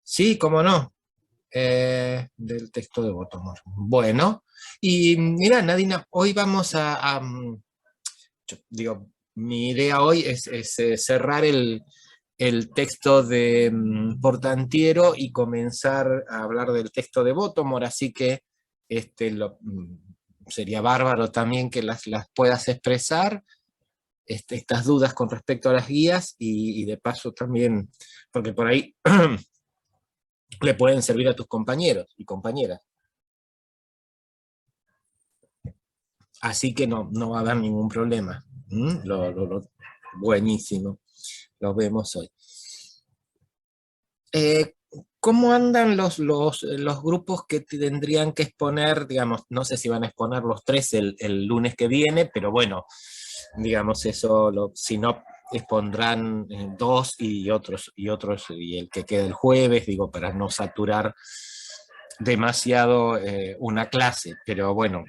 Sí, cómo no, del texto de Votomor. Bueno, y mira, Nadina, hoy vamos digo, mi idea hoy es cerrar el texto de Portantiero y comenzar a hablar del texto de Votomor, así que sería bárbaro también que las puedas expresar, estas dudas con respecto a las guías y de paso también, porque por ahí le pueden servir a tus compañeros y compañeras. Así que no va a haber ningún problema. Buenísimo, lo vemos hoy. Eh, ¿Cómo andan los grupos que tendrían que exponer? Digamos, no sé si van a exponer los tres el lunes que viene, pero bueno, digamos eso, si no, expondrán dos y el que quede el jueves, digo, para no saturar demasiado una clase, pero bueno,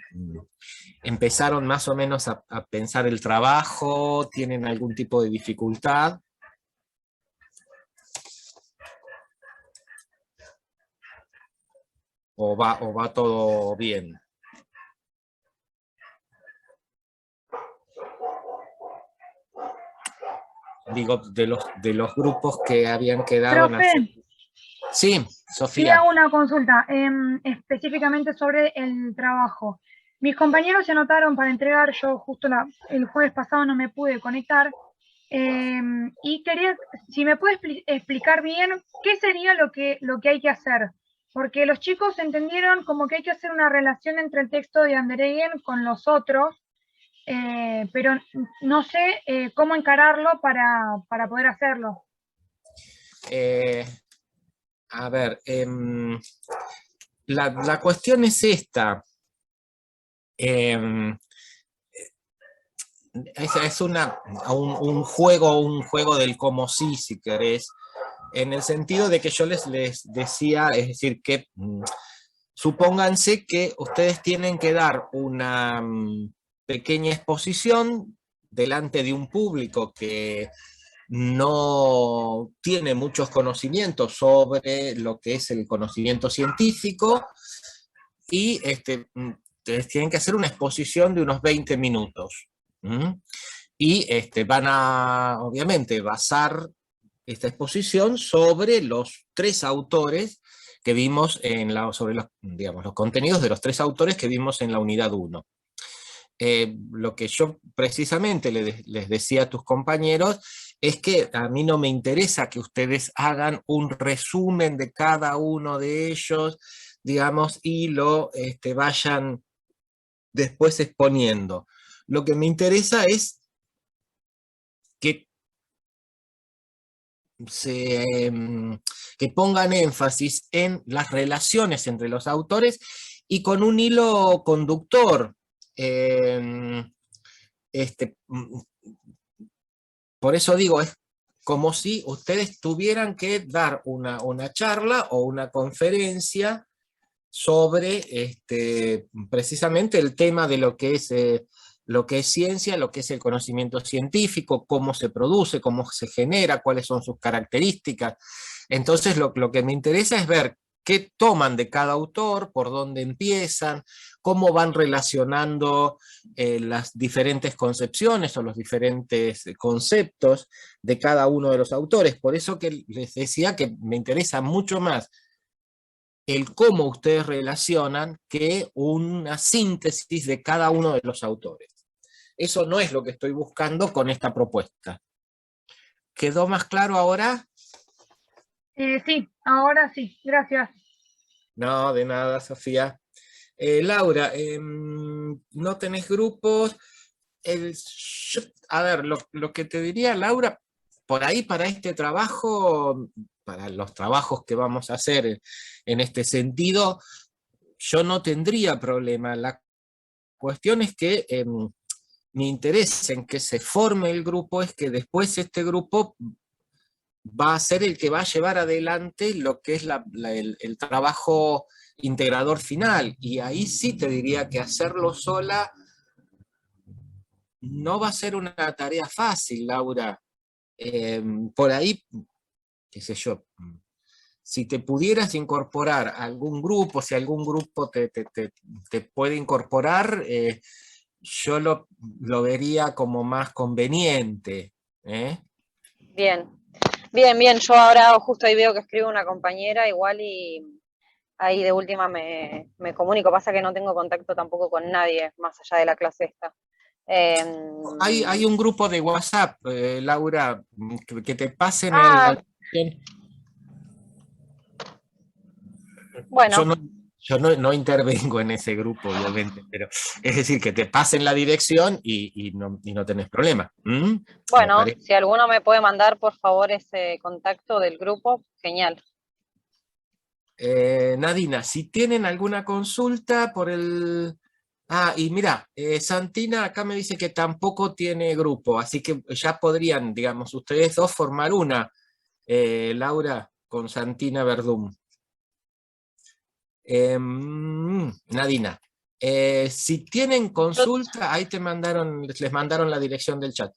empezaron más o menos a pensar el trabajo, tienen algún tipo de dificultad. ¿O va todo bien? Digo, de los grupos que habían quedado en Profe, hacer. Sí, sí Sofía. hago una consulta, específicamente sobre el trabajo. Mis compañeros se anotaron para entregar, yo justo el jueves pasado no me pude conectar, y quería, si me puede explicar bien qué sería lo que hay que hacer, porque los chicos entendieron como que hay que hacer una relación entre el texto de Andereggen con los otros, pero no sé cómo encararlo para poder hacerlo. Eh, a ver, la cuestión es esta. Em, es un juego del como sí, si querés, en el sentido de que yo les decía, es decir, que supónganse que ustedes tienen que dar una pequeña exposición delante de un público que no tiene muchos conocimientos sobre lo que es el conocimiento científico y ustedes tienen que hacer una exposición de unos 20 minutos. ¿Mm? Y van a, obviamente, basar esta exposición sobre los tres autores que vimos sobre digamos, los contenidos de los tres autores que vimos en la unidad 1. Lo que yo precisamente les decía a tus compañeros es que a mí no me interesa que ustedes hagan un resumen de cada uno de ellos, digamos, y lo vayan después exponiendo. Lo que me interesa es que se, que pongan énfasis en las relaciones entre los autores y con un hilo conductor. Eh, este, por eso digo, es como si ustedes tuvieran que dar una charla o una conferencia sobre precisamente el tema de lo que es ciencia, lo que es el conocimiento científico, cómo se produce, cómo se genera, cuáles son sus características. Entonces, lo que me interesa es ver qué toman de cada autor, por dónde empiezan, cómo van relacionando las diferentes concepciones o los diferentes conceptos de cada uno de los autores. Por eso que les decía que me interesa mucho más el cómo ustedes relacionan que una síntesis de cada uno de los autores. Eso no es lo que estoy buscando con esta propuesta. ¿Quedó más claro ahora? Sí, ahora sí, gracias. No, de nada, Sofía. Laura, ¿no tenés grupos? A ver, lo que te diría, Laura, por ahí para este trabajo, para los trabajos que vamos a hacer en este sentido, yo no tendría problema. La cuestión es que mi interés en que se forme el grupo es que después este grupo va a ser el que va a llevar adelante lo que es el trabajo integrador final. Y ahí sí te diría que hacerlo sola no va a ser una tarea fácil, Laura. Por ahí, qué sé yo, si te pudieras incorporar a algún grupo, si algún grupo te puede incorporar, yo lo vería como más conveniente. Bien, bien, bien. Yo ahora justo ahí veo que escribe una compañera igual y ahí de última me comunico. Pasa que no tengo contacto tampoco con nadie más allá de la clase esta. Hay un grupo de WhatsApp, Laura, que te pasen Ah, Yo bueno, no, no intervengo en ese grupo, obviamente, pero es decir, que te pasen la dirección y no tenés problema. ¿Mm? Me bueno, parece. si alguno me puede mandar por favor ese contacto del grupo, genial. Nadina, si tienen alguna consulta por el... Ah, y mira, Santina acá me dice que tampoco tiene grupo, así que ya podrían, digamos, ustedes dos formar una, Laura, con Santina Verdún. Nadina, si tienen consulta, ahí les mandaron la dirección del chat.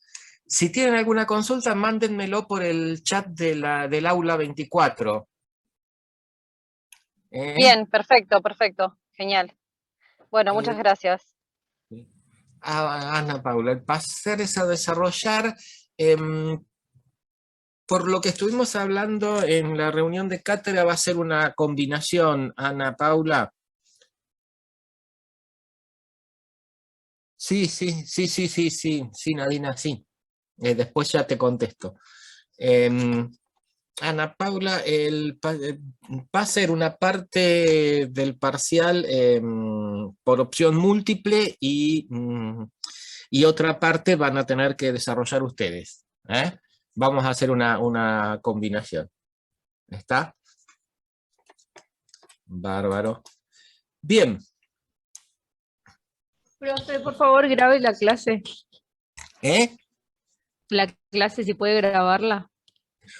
Si tienen alguna consulta, mándenmelo por el chat del aula 24. Bien, perfecto, perfecto, genial. Bueno, muchas Eh, gracias. Ana Paula, el pasar es a desarrollar, em, por lo que estuvimos hablando en la reunión de cátedra, va a ser una combinación, Ana Paula. Sí, sí, sí, sí, sí, sí, sí, Nadina, sí. Después ya te contesto. Em, Ana Paula, va a ser una parte del parcial por opción múltiple y otra parte van a tener que desarrollar ustedes. Vamos a hacer una combinación. ¿Está? Bárbaro. Bien. Profe, por favor, grabe la clase. ¿Eh? La clase, si puede grabarla,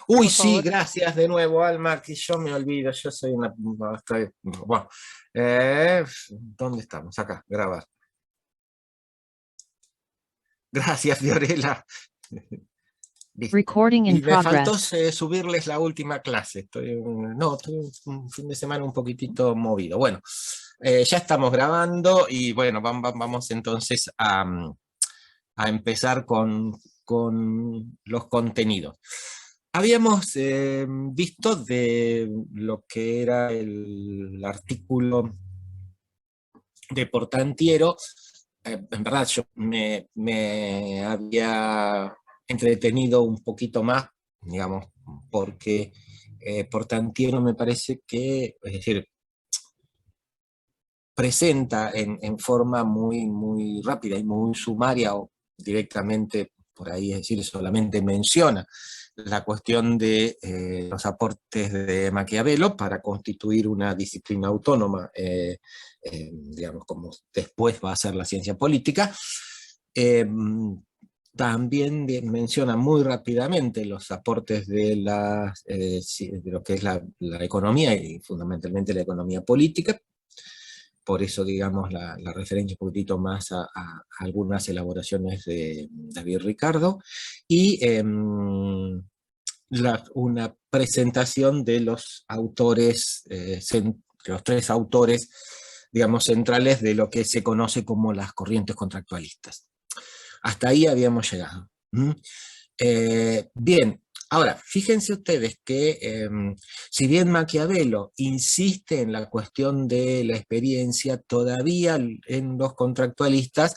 Uy, por sí, favor. gracias de nuevo, Alma, que yo me olvido, yo soy una... Bueno, ¿dónde estamos? Acá, grabar. Gracias, Fiorella. Listo. Recording in Y me faltó progress. subirles la última clase. Estoy un fin de semana un poquitito movido. Bueno, ya estamos grabando y bueno, vamos entonces a empezar con los contenidos. Habíamos visto de lo que era el artículo de Portantiero. En verdad yo me había entretenido un poquito más, digamos, porque Portantiero me parece que, es decir, presenta en forma muy rápida y muy sumaria o directamente, por ahí es decir, solamente menciona la cuestión de los aportes de Maquiavelo para constituir una disciplina autónoma, digamos, como después va a ser la ciencia política. También menciona muy rápidamente los aportes de lo que es la economía y fundamentalmente la economía política. Por eso, digamos, la referencia un poquitito más a algunas elaboraciones de David Ricardo, y una presentación de los autores, los tres autores, digamos, centrales de lo que se conoce como las corrientes contractualistas. Hasta ahí habíamos llegado. Bien, ahora, fíjense ustedes que si bien Maquiavelo insiste en la cuestión de la experiencia, todavía en los contractualistas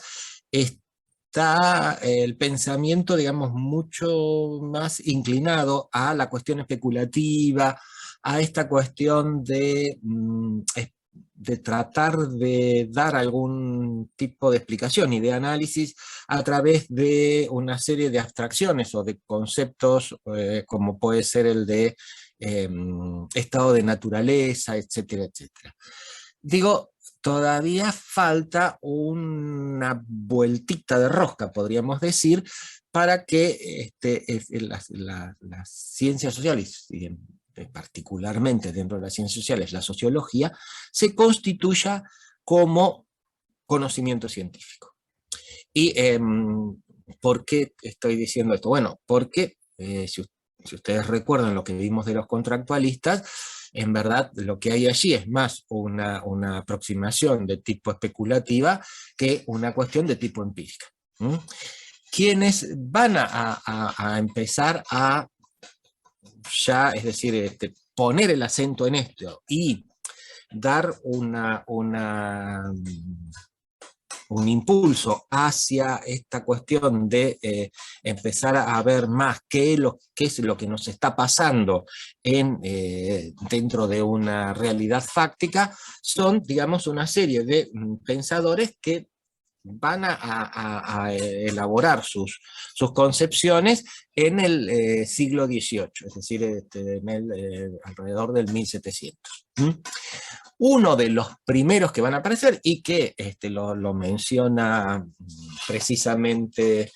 está el pensamiento, digamos, mucho más inclinado a la cuestión especulativa, a esta cuestión de tratar de dar algún tipo de explicación y de análisis a través de una serie de abstracciones o de conceptos, como puede ser el de estado de naturaleza, etcétera, etcétera. Digo, todavía falta una vueltita de rosca, podríamos decir, para que las ciencias sociales, y particularmente dentro de las ciencias sociales, la sociología, se constituya como conocimiento científico. ¿Y por qué estoy diciendo esto? Bueno, porque si ustedes recuerdan lo que vimos de los contractualistas, en verdad lo que hay allí es más una aproximación de tipo especulativa que una cuestión de tipo empírica. Quienes van a empezar a ya, es decir, poner el acento en esto y dar un impulso hacia esta cuestión de empezar a ver más qué es lo que nos está pasando dentro de una realidad fáctica, son, digamos, una serie de pensadores que van a elaborar sus concepciones en el siglo XVIII, es decir, alrededor del 1700. Uno de los primeros que van a aparecer, y que lo menciona precisamente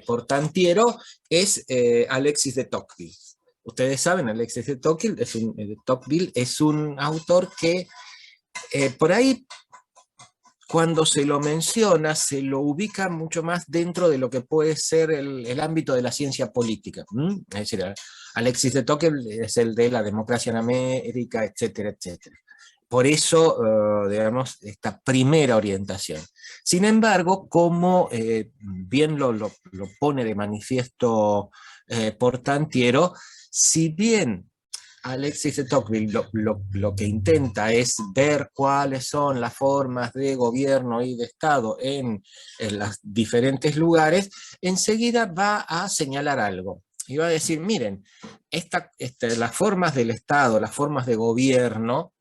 Portantiero, es Alexis de Tocqueville. Ustedes saben, Alexis de Tocqueville es un autor que por ahí, cuando se lo menciona, se lo ubica mucho más dentro de lo que puede ser el ámbito de la ciencia política. Es decir, Alexis de Tocqueville es el de la democracia en América, etcétera, etcétera. Por eso, digamos, esta primera orientación. Sin embargo, como bien lo pone de manifiesto Portantiero, si bien Alexis de Tocqueville lo que intenta es ver cuáles son las formas de gobierno y de Estado en los diferentes lugares, enseguida va a señalar algo. Y va a decir, miren, las formas del Estado, las formas de gobierno,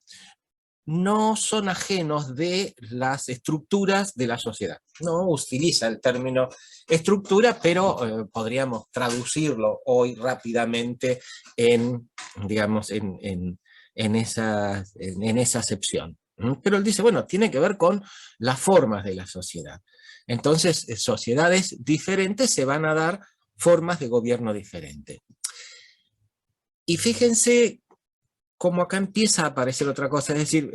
no son ajenos de las estructuras de la sociedad. No utiliza el término estructura, pero podríamos traducirlo hoy rápidamente digamos, en esa acepción. Pero él dice, bueno, tiene que ver con las formas de la sociedad. Entonces, sociedades diferentes se van a dar formas de gobierno diferentes. Y fíjense como acá empieza a aparecer otra cosa, es decir,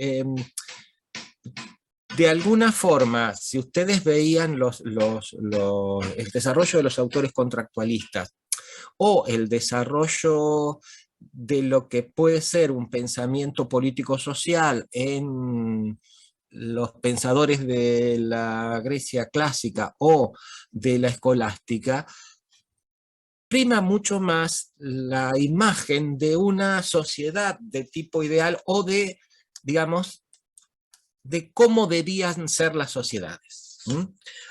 de alguna forma, si ustedes veían el desarrollo de los autores contractualistas, o el desarrollo de lo que puede ser un pensamiento político-social en los pensadores de la Grecia clásica o de la escolástica, prima mucho más la imagen de una sociedad de tipo ideal o de, digamos, de cómo debían ser las sociedades.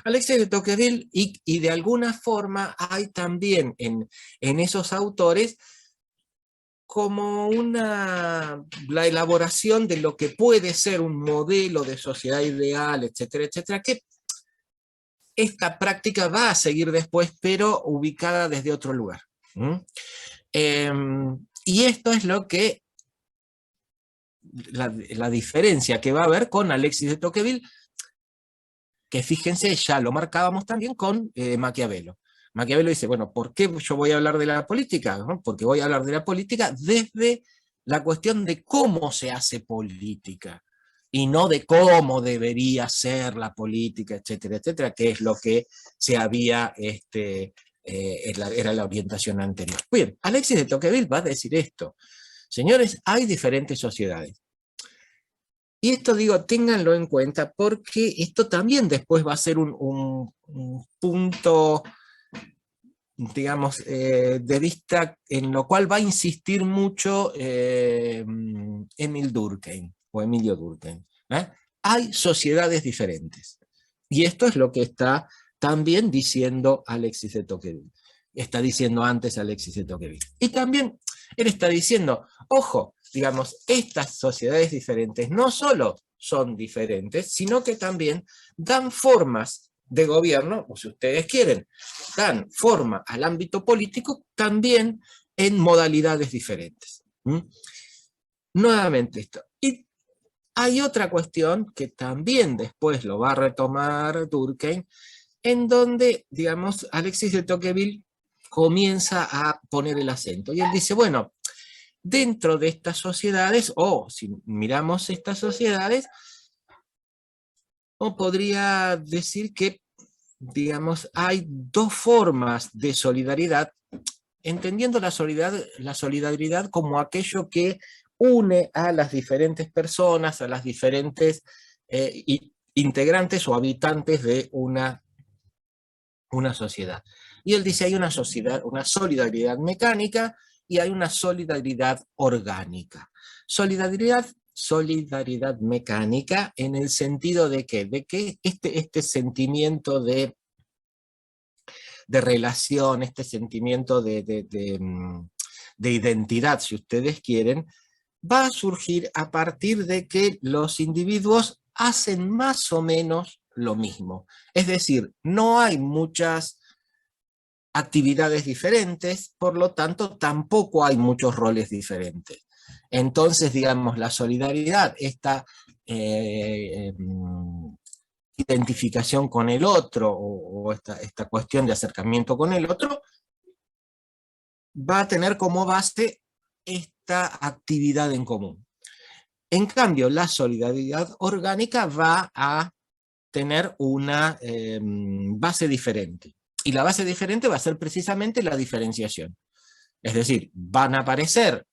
Alexis de Tocqueville, y de alguna forma hay también en esos autores como la elaboración de lo que puede ser un modelo de sociedad ideal, etcétera, etcétera, que esta práctica va a seguir después, pero ubicada desde otro lugar. Y esto es lo que la diferencia que va a haber con Alexis de Tocqueville, que fíjense, ya lo marcábamos también con Maquiavelo. Maquiavelo dice, bueno, ¿por qué yo voy a hablar de la política? ¿No? Porque voy a hablar de la política desde la cuestión de cómo se hace política, y no de cómo debería ser la política, etcétera, etcétera, que es lo que se había, era la orientación anterior. Bien, Alexis de Tocqueville va a decir esto. Señores, hay diferentes sociedades. Y esto, digo, ténganlo en cuenta, porque esto también después va a ser un punto, digamos, de vista en lo cual va a insistir mucho Emilio Durkheim. Hay sociedades diferentes. Y esto es lo que está también diciendo Alexis de Tocqueville. Está diciendo antes Alexis de Tocqueville. Y también él está diciendo, ojo, digamos, estas sociedades diferentes no solo son diferentes, sino que también dan formas de gobierno, o si ustedes quieren, dan forma al ámbito político también en modalidades diferentes. Nuevamente esto. Y hay otra cuestión que también después lo va a retomar Durkheim, en donde, digamos, Alexis de Tocqueville comienza a poner el acento. Y él dice, bueno, dentro de estas sociedades, o si miramos estas sociedades, o podría decir que, digamos, hay dos formas de solidaridad, entendiendo la solidaridad como aquello que une a las diferentes personas, a las diferentes integrantes o habitantes de una sociedad. Y él dice, hay una solidaridad mecánica y hay una solidaridad orgánica. Solidaridad mecánica en el sentido de que este sentimiento de relación, este sentimiento de identidad, si ustedes quieren, va a surgir a partir de que los individuos hacen más o menos lo mismo. Es decir, no hay muchas actividades diferentes, por lo tanto tampoco hay muchos roles diferentes. Entonces, digamos, la solidaridad, esta identificación con el otro, o esta cuestión de acercamiento con el otro, va a tener como base esta actividad en común. En cambio, la solidaridad orgánica va a tener una base diferente. Y la base diferente va a ser precisamente la diferenciación. Es decir, van a aparecer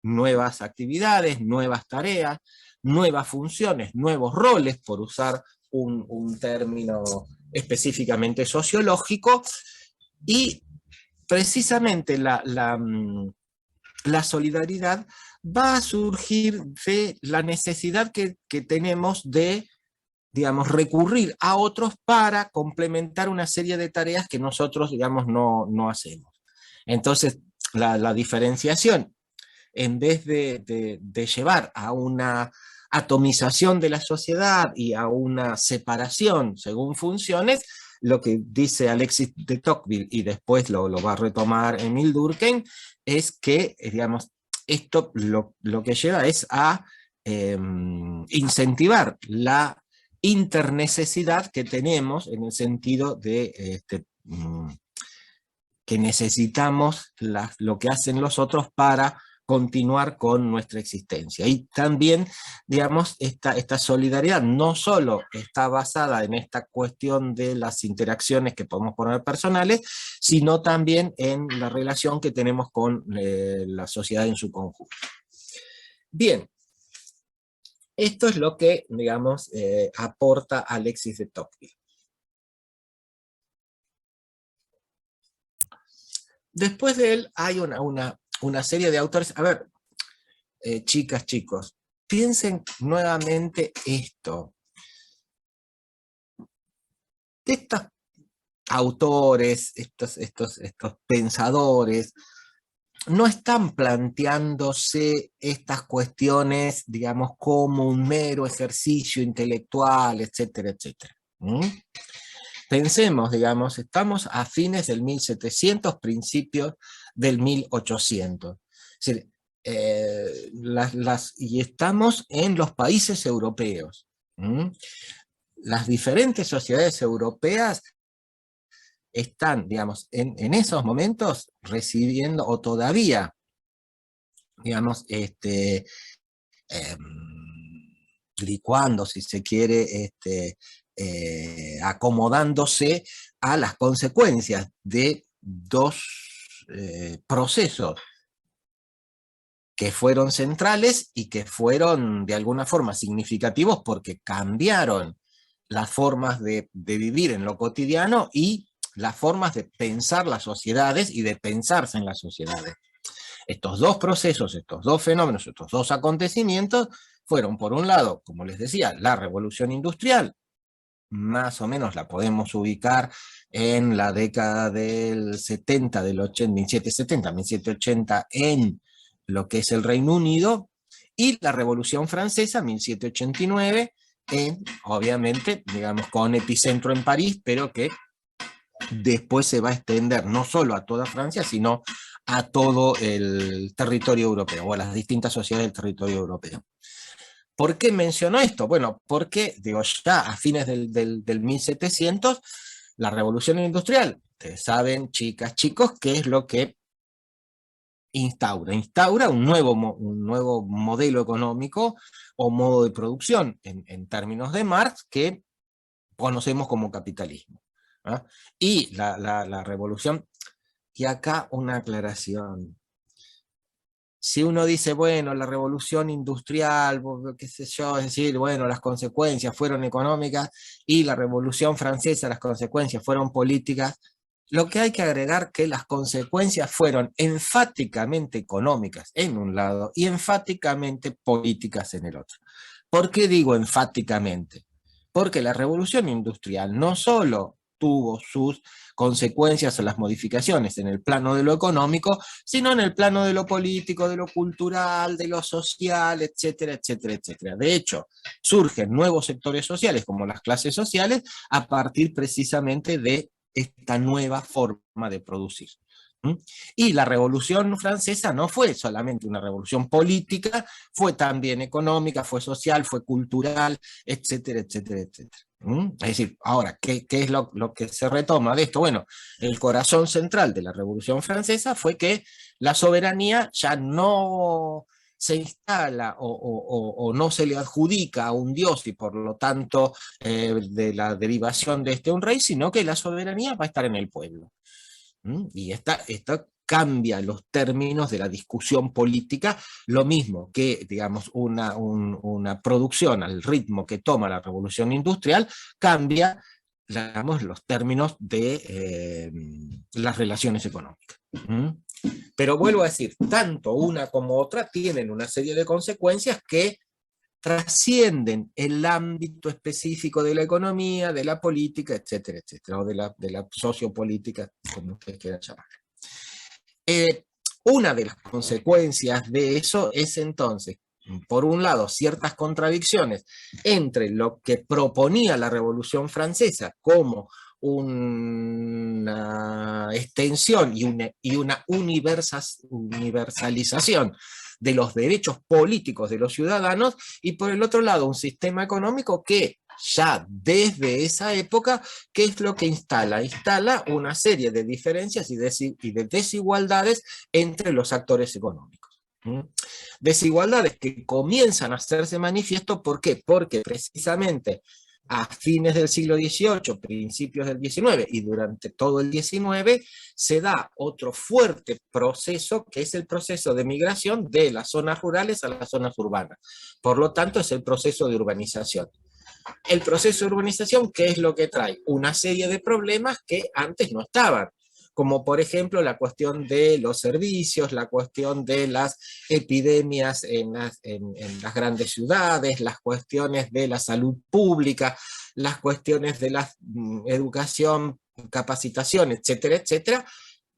nuevas actividades, nuevas tareas, nuevas funciones, nuevos roles, por usar un término específicamente sociológico, y precisamente la solidaridad va a surgir de la necesidad que tenemos de, digamos, recurrir a otros para complementar una serie de tareas que nosotros, digamos, no hacemos. Entonces, la diferenciación, en vez de llevar a una atomización de la sociedad y a una separación según funciones, lo que dice Alexis de Tocqueville, y después lo va a retomar Emile Durkheim, es que, digamos, esto lo que lleva es a incentivar la internecesidad que tenemos, en el sentido de que necesitamos lo que hacen los otros para continuar con nuestra existencia. Y también, digamos, esta solidaridad no solo está basada en esta cuestión de las interacciones que podemos poner personales, sino también en la relación que tenemos con la sociedad en su conjunto. Bien, esto es lo que, digamos, aporta Alexis de Tocqueville. Después de él hay una serie de autores. A ver, chicas, chicos, piensen nuevamente esto. Estos autores, estos pensadores, no están planteándose estas cuestiones, digamos, como un mero ejercicio intelectual, etcétera, etcétera. Pensemos, digamos, estamos a fines del 1700, principios del 1800. Es decir, y estamos en los países europeos. Las diferentes sociedades europeas están, digamos, en esos momentos recibiendo, o todavía, digamos, licuando, si se quiere, acomodándose a las consecuencias de dos procesos que fueron centrales y que fueron de alguna forma significativos porque cambiaron las formas de vivir en lo cotidiano y las formas de pensar las sociedades y de pensarse en las sociedades. Estos dos procesos, estos dos fenómenos, estos dos acontecimientos fueron, por un lado, como les decía, la revolución industrial, más o menos la podemos ubicar en la década del 70, del 80, 1770, 1780 en lo que es el Reino Unido, y la Revolución Francesa, 1789, obviamente, digamos, con epicentro en París, pero que después se va a extender no solo a toda Francia, sino a todo el territorio europeo, o a las distintas sociedades del territorio europeo. ¿Por qué menciono esto? Bueno, porque, digo, ya a fines del 1700, la revolución industrial, ustedes saben, chicas, chicos, qué es lo que instaura un nuevo modelo económico o modo de producción, en términos de Marx, que conocemos como capitalismo. Y la revolución, y acá una aclaración. si uno dice, bueno, la revolución industrial, qué sé yo, es decir, bueno, las consecuencias fueron económicas y la revolución francesa, las consecuencias fueron políticas, lo que hay que agregar que las consecuencias fueron enfáticamente económicas en un lado y enfáticamente políticas en el otro. ¿Por qué digo enfáticamente? Porque la revolución industrial no solo tuvo sus consecuencias o las modificaciones en el plano de lo económico, sino en el plano de lo político, de lo cultural, de lo social, etcétera, etcétera, etcétera. De hecho, surgen nuevos sectores sociales, como las clases sociales, a partir precisamente de esta nueva forma de producir. Y la Revolución Francesa no fue solamente una revolución política, fue también económica, fue social, fue cultural, etcétera, etcétera, etcétera. Es decir, ahora, ¿qué es lo que se retoma de esto? Bueno, el corazón central de la Revolución Francesa fue que la soberanía ya no se instala o no se le adjudica a un dios y por lo tanto de la derivación de un rey, sino que la soberanía va a estar en el pueblo. Y esto cambia los términos de la discusión política, lo mismo que, digamos, una producción al ritmo que toma la revolución industrial, cambia, digamos, los términos de las relaciones económicas. Pero vuelvo a decir, tanto una como otra tienen una serie de consecuencias que trascienden el ámbito específico de la economía, de la política, etcétera, etcétera, o de la sociopolítica, como ustedes quieran llamar. Una de las consecuencias de eso es entonces, por un lado, ciertas contradicciones entre lo que proponía la Revolución Francesa como una extensión y una universalización de los derechos políticos de los ciudadanos, y por el otro lado un sistema económico que ya desde esa época, ¿qué es lo que instala? Instala una serie de diferencias y de desigualdades entre los actores económicos. Desigualdades que comienzan a hacerse manifiesto, ¿por qué? Porque precisamente a fines del siglo XVIII, principios del XIX y durante todo el XIX, se da otro fuerte proceso, que es el proceso de migración de las zonas rurales a las zonas urbanas. Por lo tanto, es el proceso de urbanización. El proceso de urbanización, ¿qué es lo que trae? Una serie de problemas que antes no estaban, como por ejemplo la cuestión de los servicios, la cuestión de las epidemias en las grandes ciudades, las cuestiones de la salud pública, las cuestiones de la educación, capacitación, etcétera, etcétera,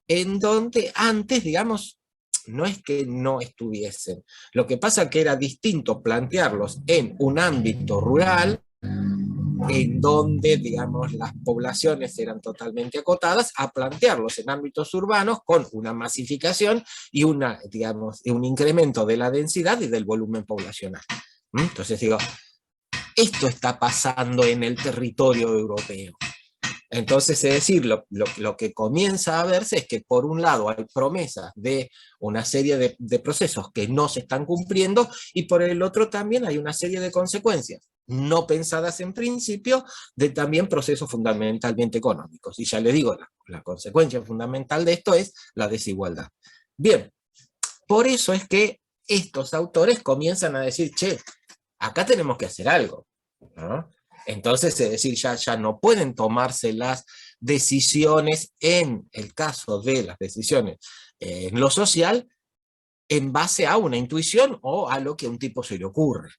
en donde antes, digamos, no es que no estuviesen. Lo que pasa que era distinto plantearlos en un ámbito rural, en donde, digamos, las poblaciones eran totalmente acotadas, a plantearlos en ámbitos urbanos con una masificación y digamos, un incremento de la densidad y del volumen poblacional. Entonces digo, esto está pasando en el territorio europeo. Entonces, es decir, lo que comienza a verse es que por un lado hay promesas de una serie de procesos que no se están cumpliendo, y por el otro también hay una serie de consecuencias no pensadas en principio de también procesos fundamentalmente económicos. Y ya les digo, la consecuencia fundamental de esto es la desigualdad. Bien, por eso es que estos autores comienzan a decir, che, acá tenemos que hacer algo, ¿no? Entonces, es decir, ya no pueden tomarse las decisiones, en el caso de las decisiones en lo social, en base a una intuición o a lo que a un tipo se le ocurre.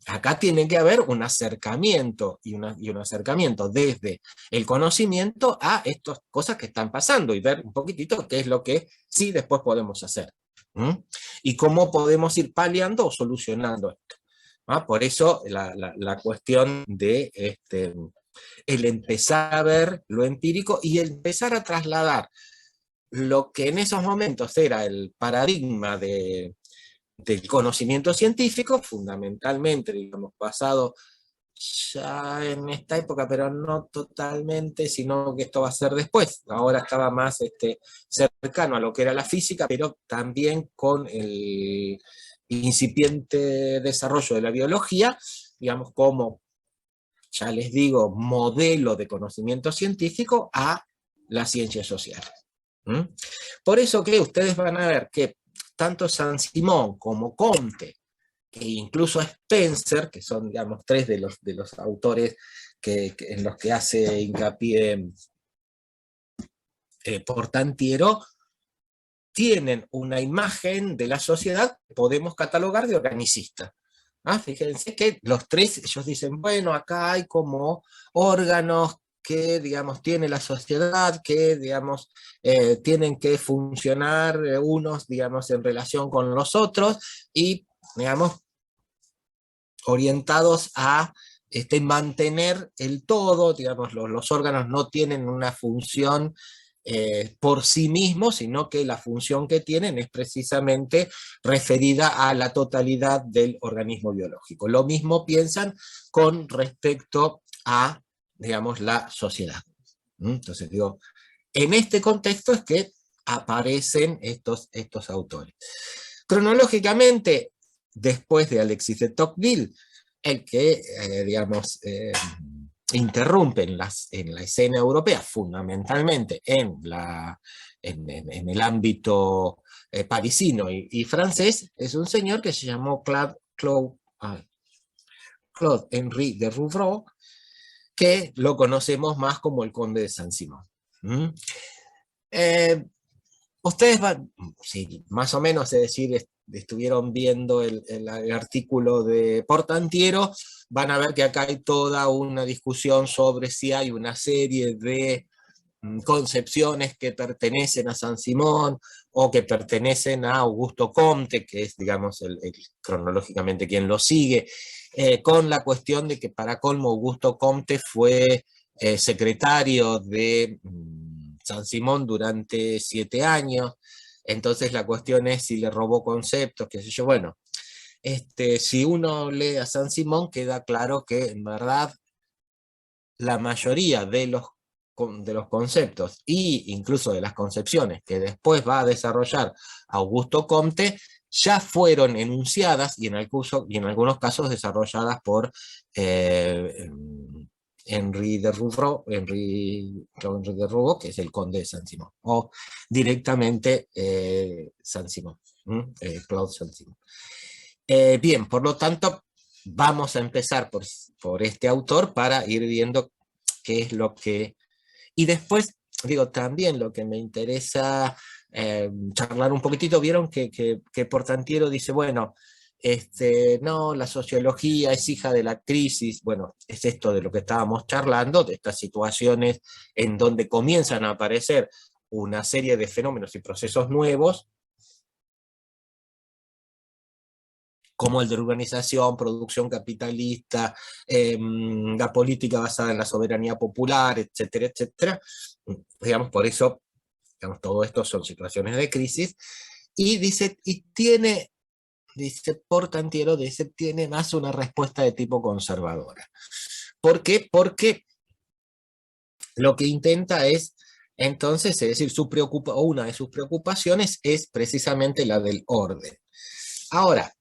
Acá tiene que haber un acercamiento y un acercamiento desde el conocimiento a estas cosas que están pasando y ver un poquitito qué es lo que sí después podemos hacer. Y cómo podemos ir paliando o solucionando esto. Por eso la cuestión de el empezar a ver lo empírico y el empezar a trasladar lo que en esos momentos era el paradigma del conocimiento científico, fundamentalmente, digamos, basado ya en esta época, pero no totalmente, sino que esto va a ser después. Ahora estaba más cercano a lo que era la física, pero también con el incipiente desarrollo de la biología, digamos, como, ya les digo, modelo de conocimiento científico a las ciencias sociales. Por eso que ustedes van a ver que tanto Saint-Simon como Comte, e incluso Spencer, que son, digamos, tres de los autores en los que hace hincapié Portantiero, tienen una imagen de la sociedad que podemos catalogar de organicista. Fíjense que los tres, ellos dicen, bueno, acá hay como órganos que, digamos, tiene la sociedad, que, digamos, tienen que funcionar unos, digamos, en relación con los otros, y, digamos, orientados a mantener el todo, digamos, los órganos no tienen una función por sí mismos, sino que la función que tienen es precisamente referida a la totalidad del organismo biológico. Lo mismo piensan con respecto a, digamos, la sociedad. Entonces, digo, en este contexto es que aparecen estos autores. Cronológicamente, después de Alexis de Tocqueville, el que, digamos, interrumpe en la escena europea, fundamentalmente en el ámbito parisino y francés, es un señor que se llamó Claude-Henri de Rouvreau, que lo conocemos más como el Conde de Saint-Simon. Ustedes van, sí, más o menos, es decir, estuvieron viendo el artículo de Portantiero, van a ver que acá hay toda una discusión sobre si hay una serie de concepciones que pertenecen a Saint-Simon o que pertenecen a Augusto Comte, que es, digamos, cronológicamente quien lo sigue, con la cuestión de que para colmo Augusto Comte fue secretario de Saint-Simon durante 7 años, entonces la cuestión es si le robó conceptos, qué sé yo. Bueno, si uno lee a Saint-Simon queda claro que en verdad la mayoría de los conceptos e incluso de las concepciones que después va a desarrollar Augusto Comte ya fueron enunciadas y en algunos casos desarrolladas por Henri de Rouvreau, que es el conde de Saint-Simon, o directamente Saint-Simon, Claude Saint-Simon. Bien, por lo tanto, vamos a empezar por este autor para ir viendo qué es lo que... Y después, digo, también lo que me interesa charlar un poquitito, vieron que Portantiero dice, bueno, no, la sociología es hija de la crisis. Bueno, es esto de lo que estábamos charlando, de estas situaciones en donde comienzan a aparecer una serie de fenómenos y procesos nuevos, como el de urbanización, producción capitalista, la política basada en la soberanía popular, etcétera, etcétera. Digamos, por eso, digamos, todo esto son situaciones de crisis, y dice, Portantiero, tiene más una respuesta de tipo conservadora. ¿Por qué? Porque lo que intenta es, entonces, es decir, una de sus preocupaciones es precisamente la del orden. Ahora,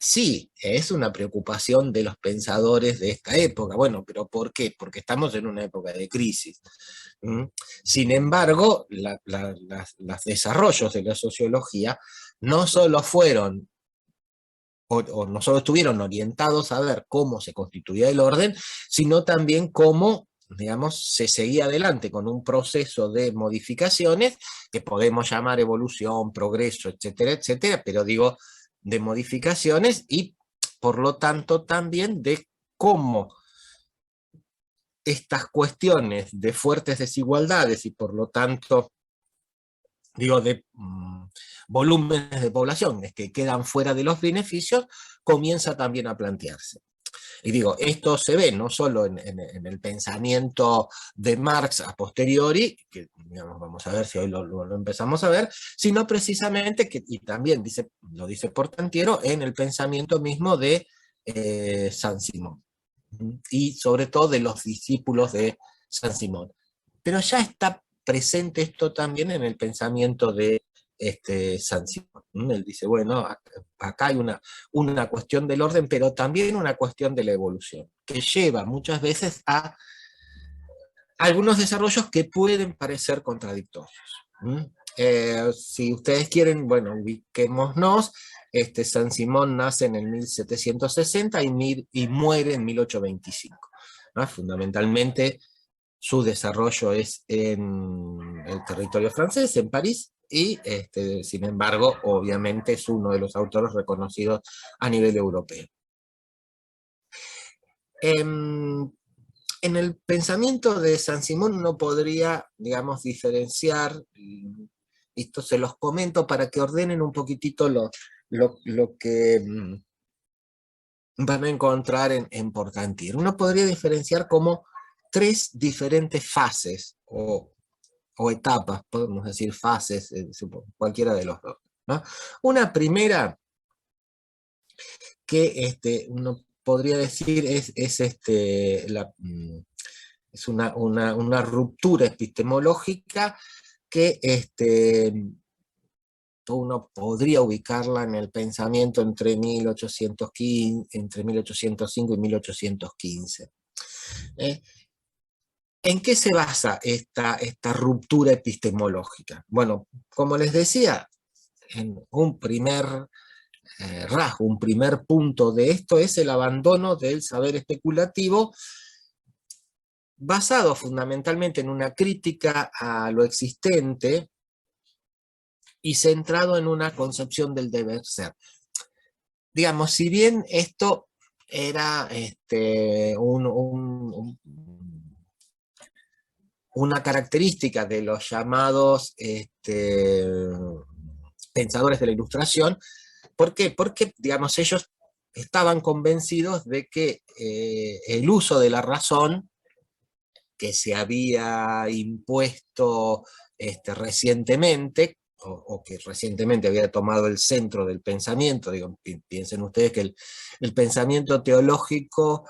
sí, es una preocupación de los pensadores de esta época. Bueno, pero ¿por qué? Porque estamos en una época de crisis. Sin embargo, los desarrollos de la sociología no solo fueron, o no solo estuvieron orientados a ver cómo se constituía el orden, sino también cómo, digamos, se seguía adelante con un proceso de modificaciones que podemos llamar evolución, progreso, etcétera, etcétera, pero digo, de modificaciones, y por lo tanto también de cómo estas cuestiones de fuertes desigualdades y por lo tanto, digo, de volúmenes de poblaciones que quedan fuera de los beneficios, comienza también a plantearse. Y digo, esto se ve no solo en el pensamiento de Marx a posteriori, que digamos, vamos a ver si hoy lo empezamos a ver, sino precisamente, y también lo dice Portantiero, en el pensamiento mismo de Saint-Simon, y sobre todo de los discípulos de Saint-Simon. Pero ya está presente esto también en el pensamiento de Saint-Simon. Él dice, bueno, acá hay una cuestión del orden, pero también una cuestión de la evolución, que lleva muchas veces a algunos desarrollos que pueden parecer contradictorios. Si ustedes quieren, bueno, ubiquémonos. Saint-Simon nace en el 1760 y muere en 1825. ¿No? Fundamentalmente, su desarrollo es en el territorio francés, en París, y sin embargo, obviamente es uno de los autores reconocidos a nivel europeo. En el pensamiento de Saint-Simon uno podría, digamos, diferenciar, y esto se los comento para que ordenen un poquitito lo que van a encontrar en Portantier. Uno podría diferenciar como 3 diferentes fases, o etapas, podemos decir fases, cualquiera de los dos, ¿no? Una primera que uno podría decir es una ruptura epistemológica que uno podría ubicarla en el pensamiento entre 1805 y 1815. ¿En qué se basa esta ruptura epistemológica? Bueno, como les decía, en un primer rasgo, un primer punto de esto es el abandono del saber especulativo, basado fundamentalmente en una crítica a lo existente y centrado en una concepción del deber ser. Digamos, si bien esto era una característica de los llamados pensadores de la Ilustración. ¿Por qué? Porque, digamos, ellos estaban convencidos de que el uso de la razón que se había impuesto recientemente, o que recientemente había tomado el centro del pensamiento, digo, piensen ustedes que el pensamiento teológico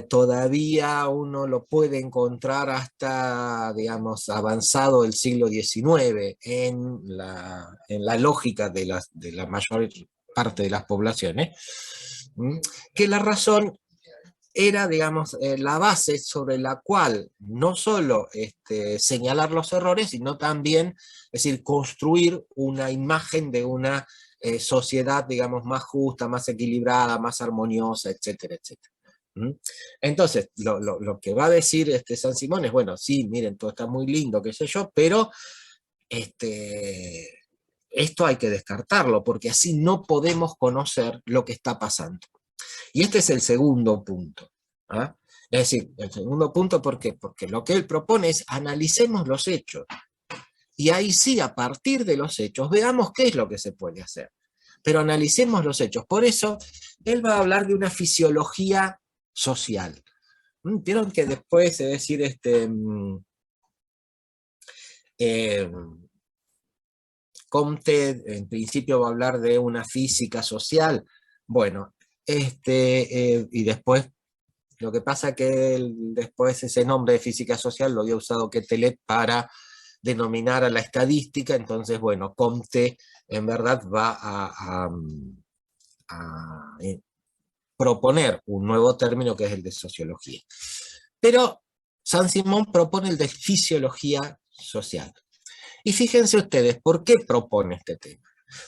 todavía uno lo puede encontrar hasta, digamos, avanzado el siglo XIX en la lógica de la mayor parte de las poblaciones, que la razón era, digamos, la base sobre la cual no solo señalar los errores, sino también, es decir, construir una imagen de una sociedad, digamos, más justa, más equilibrada, más armoniosa, etcétera, etcétera. Entonces, lo que va a decir Saint-Simon es, bueno, sí, miren, todo está muy lindo, qué sé yo, pero esto hay que descartarlo, porque así no podemos conocer lo que está pasando. Y este es el segundo punto. ¿Ah? Es decir, el segundo punto, ¿por qué? Porque lo que él propone es analicemos los hechos. Y ahí sí, a partir de los hechos, veamos qué es lo que se puede hacer. Pero analicemos los hechos. Por eso, él va a hablar de una fisiología social. Vieron que después, es decir, Comte en principio va a hablar de una física social. Bueno, y después, lo que pasa es que después ese nombre de física social lo había usado Quetelet para denominar a la estadística, entonces, bueno, Comte en verdad va a proponer un nuevo término que es el de sociología. Pero Saint-Simon propone el de fisiología social. Y fíjense ustedes, ¿por qué propone este tema?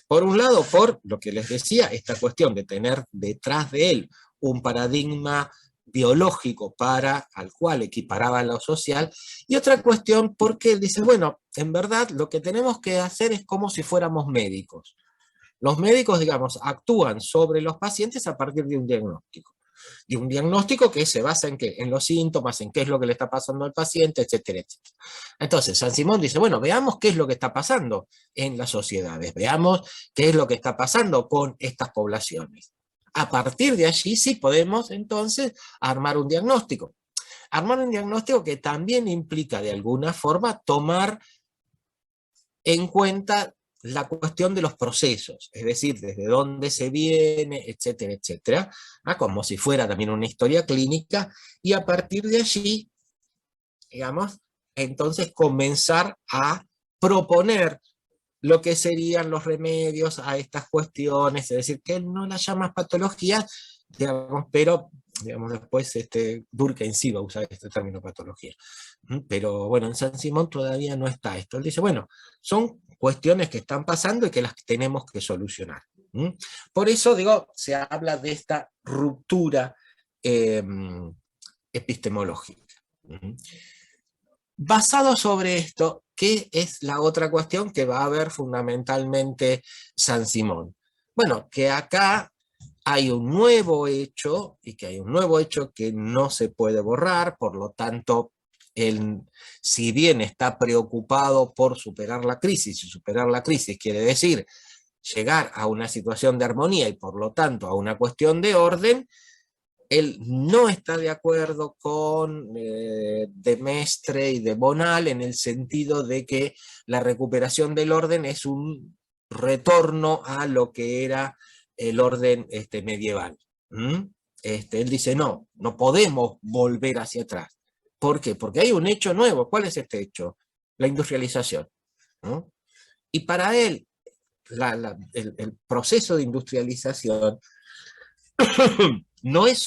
Por un lado, por lo que les decía, esta cuestión de tener detrás de él un paradigma biológico al cual equiparaba lo social, y otra cuestión porque él dice, bueno, en verdad lo que tenemos que hacer es como si fuéramos médicos. Los médicos, digamos, actúan sobre los pacientes a partir de un diagnóstico. Y un diagnóstico que se basa en qué? En los síntomas, en qué es lo que le está pasando al paciente, etcétera, etcétera. Entonces, Saint-Simon dice, bueno, veamos qué es lo que está pasando en las sociedades, veamos qué es lo que está pasando con estas poblaciones. A partir de allí sí podemos entonces armar un diagnóstico. Armar un diagnóstico que también implica de alguna forma tomar en cuenta la cuestión de los procesos, es decir, desde dónde se viene, etcétera, etcétera, como si fuera también una historia clínica, y a partir de allí, digamos, entonces comenzar a proponer lo que serían los remedios a estas cuestiones, es decir, que él no las llama patologías, digamos, pero digamos, después Durkheim sí va a usar este término patología. Pero bueno, en Saint-Simon todavía no está esto. Él dice, bueno, son cuestiones que están pasando y que las tenemos que solucionar. Por eso, digo, se habla de esta ruptura epistemológica. Basado sobre esto, ¿qué es la otra cuestión que va a ver fundamentalmente Saint-Simon? Bueno, que acá hay un nuevo hecho, y que hay un nuevo hecho que no se puede borrar, por lo tanto, él, si bien está preocupado por superar la crisis, y superar la crisis quiere decir llegar a una situación de armonía y por lo tanto a una cuestión de orden, él no está de acuerdo con de Mestre y de Bonal en el sentido de que la recuperación del orden es un retorno a lo que era el orden medieval. Él dice, no, no podemos volver hacia atrás. ¿Por qué? Porque hay un hecho nuevo. ¿Cuál es este hecho? La industrialización. Y para él, el proceso de industrialización no es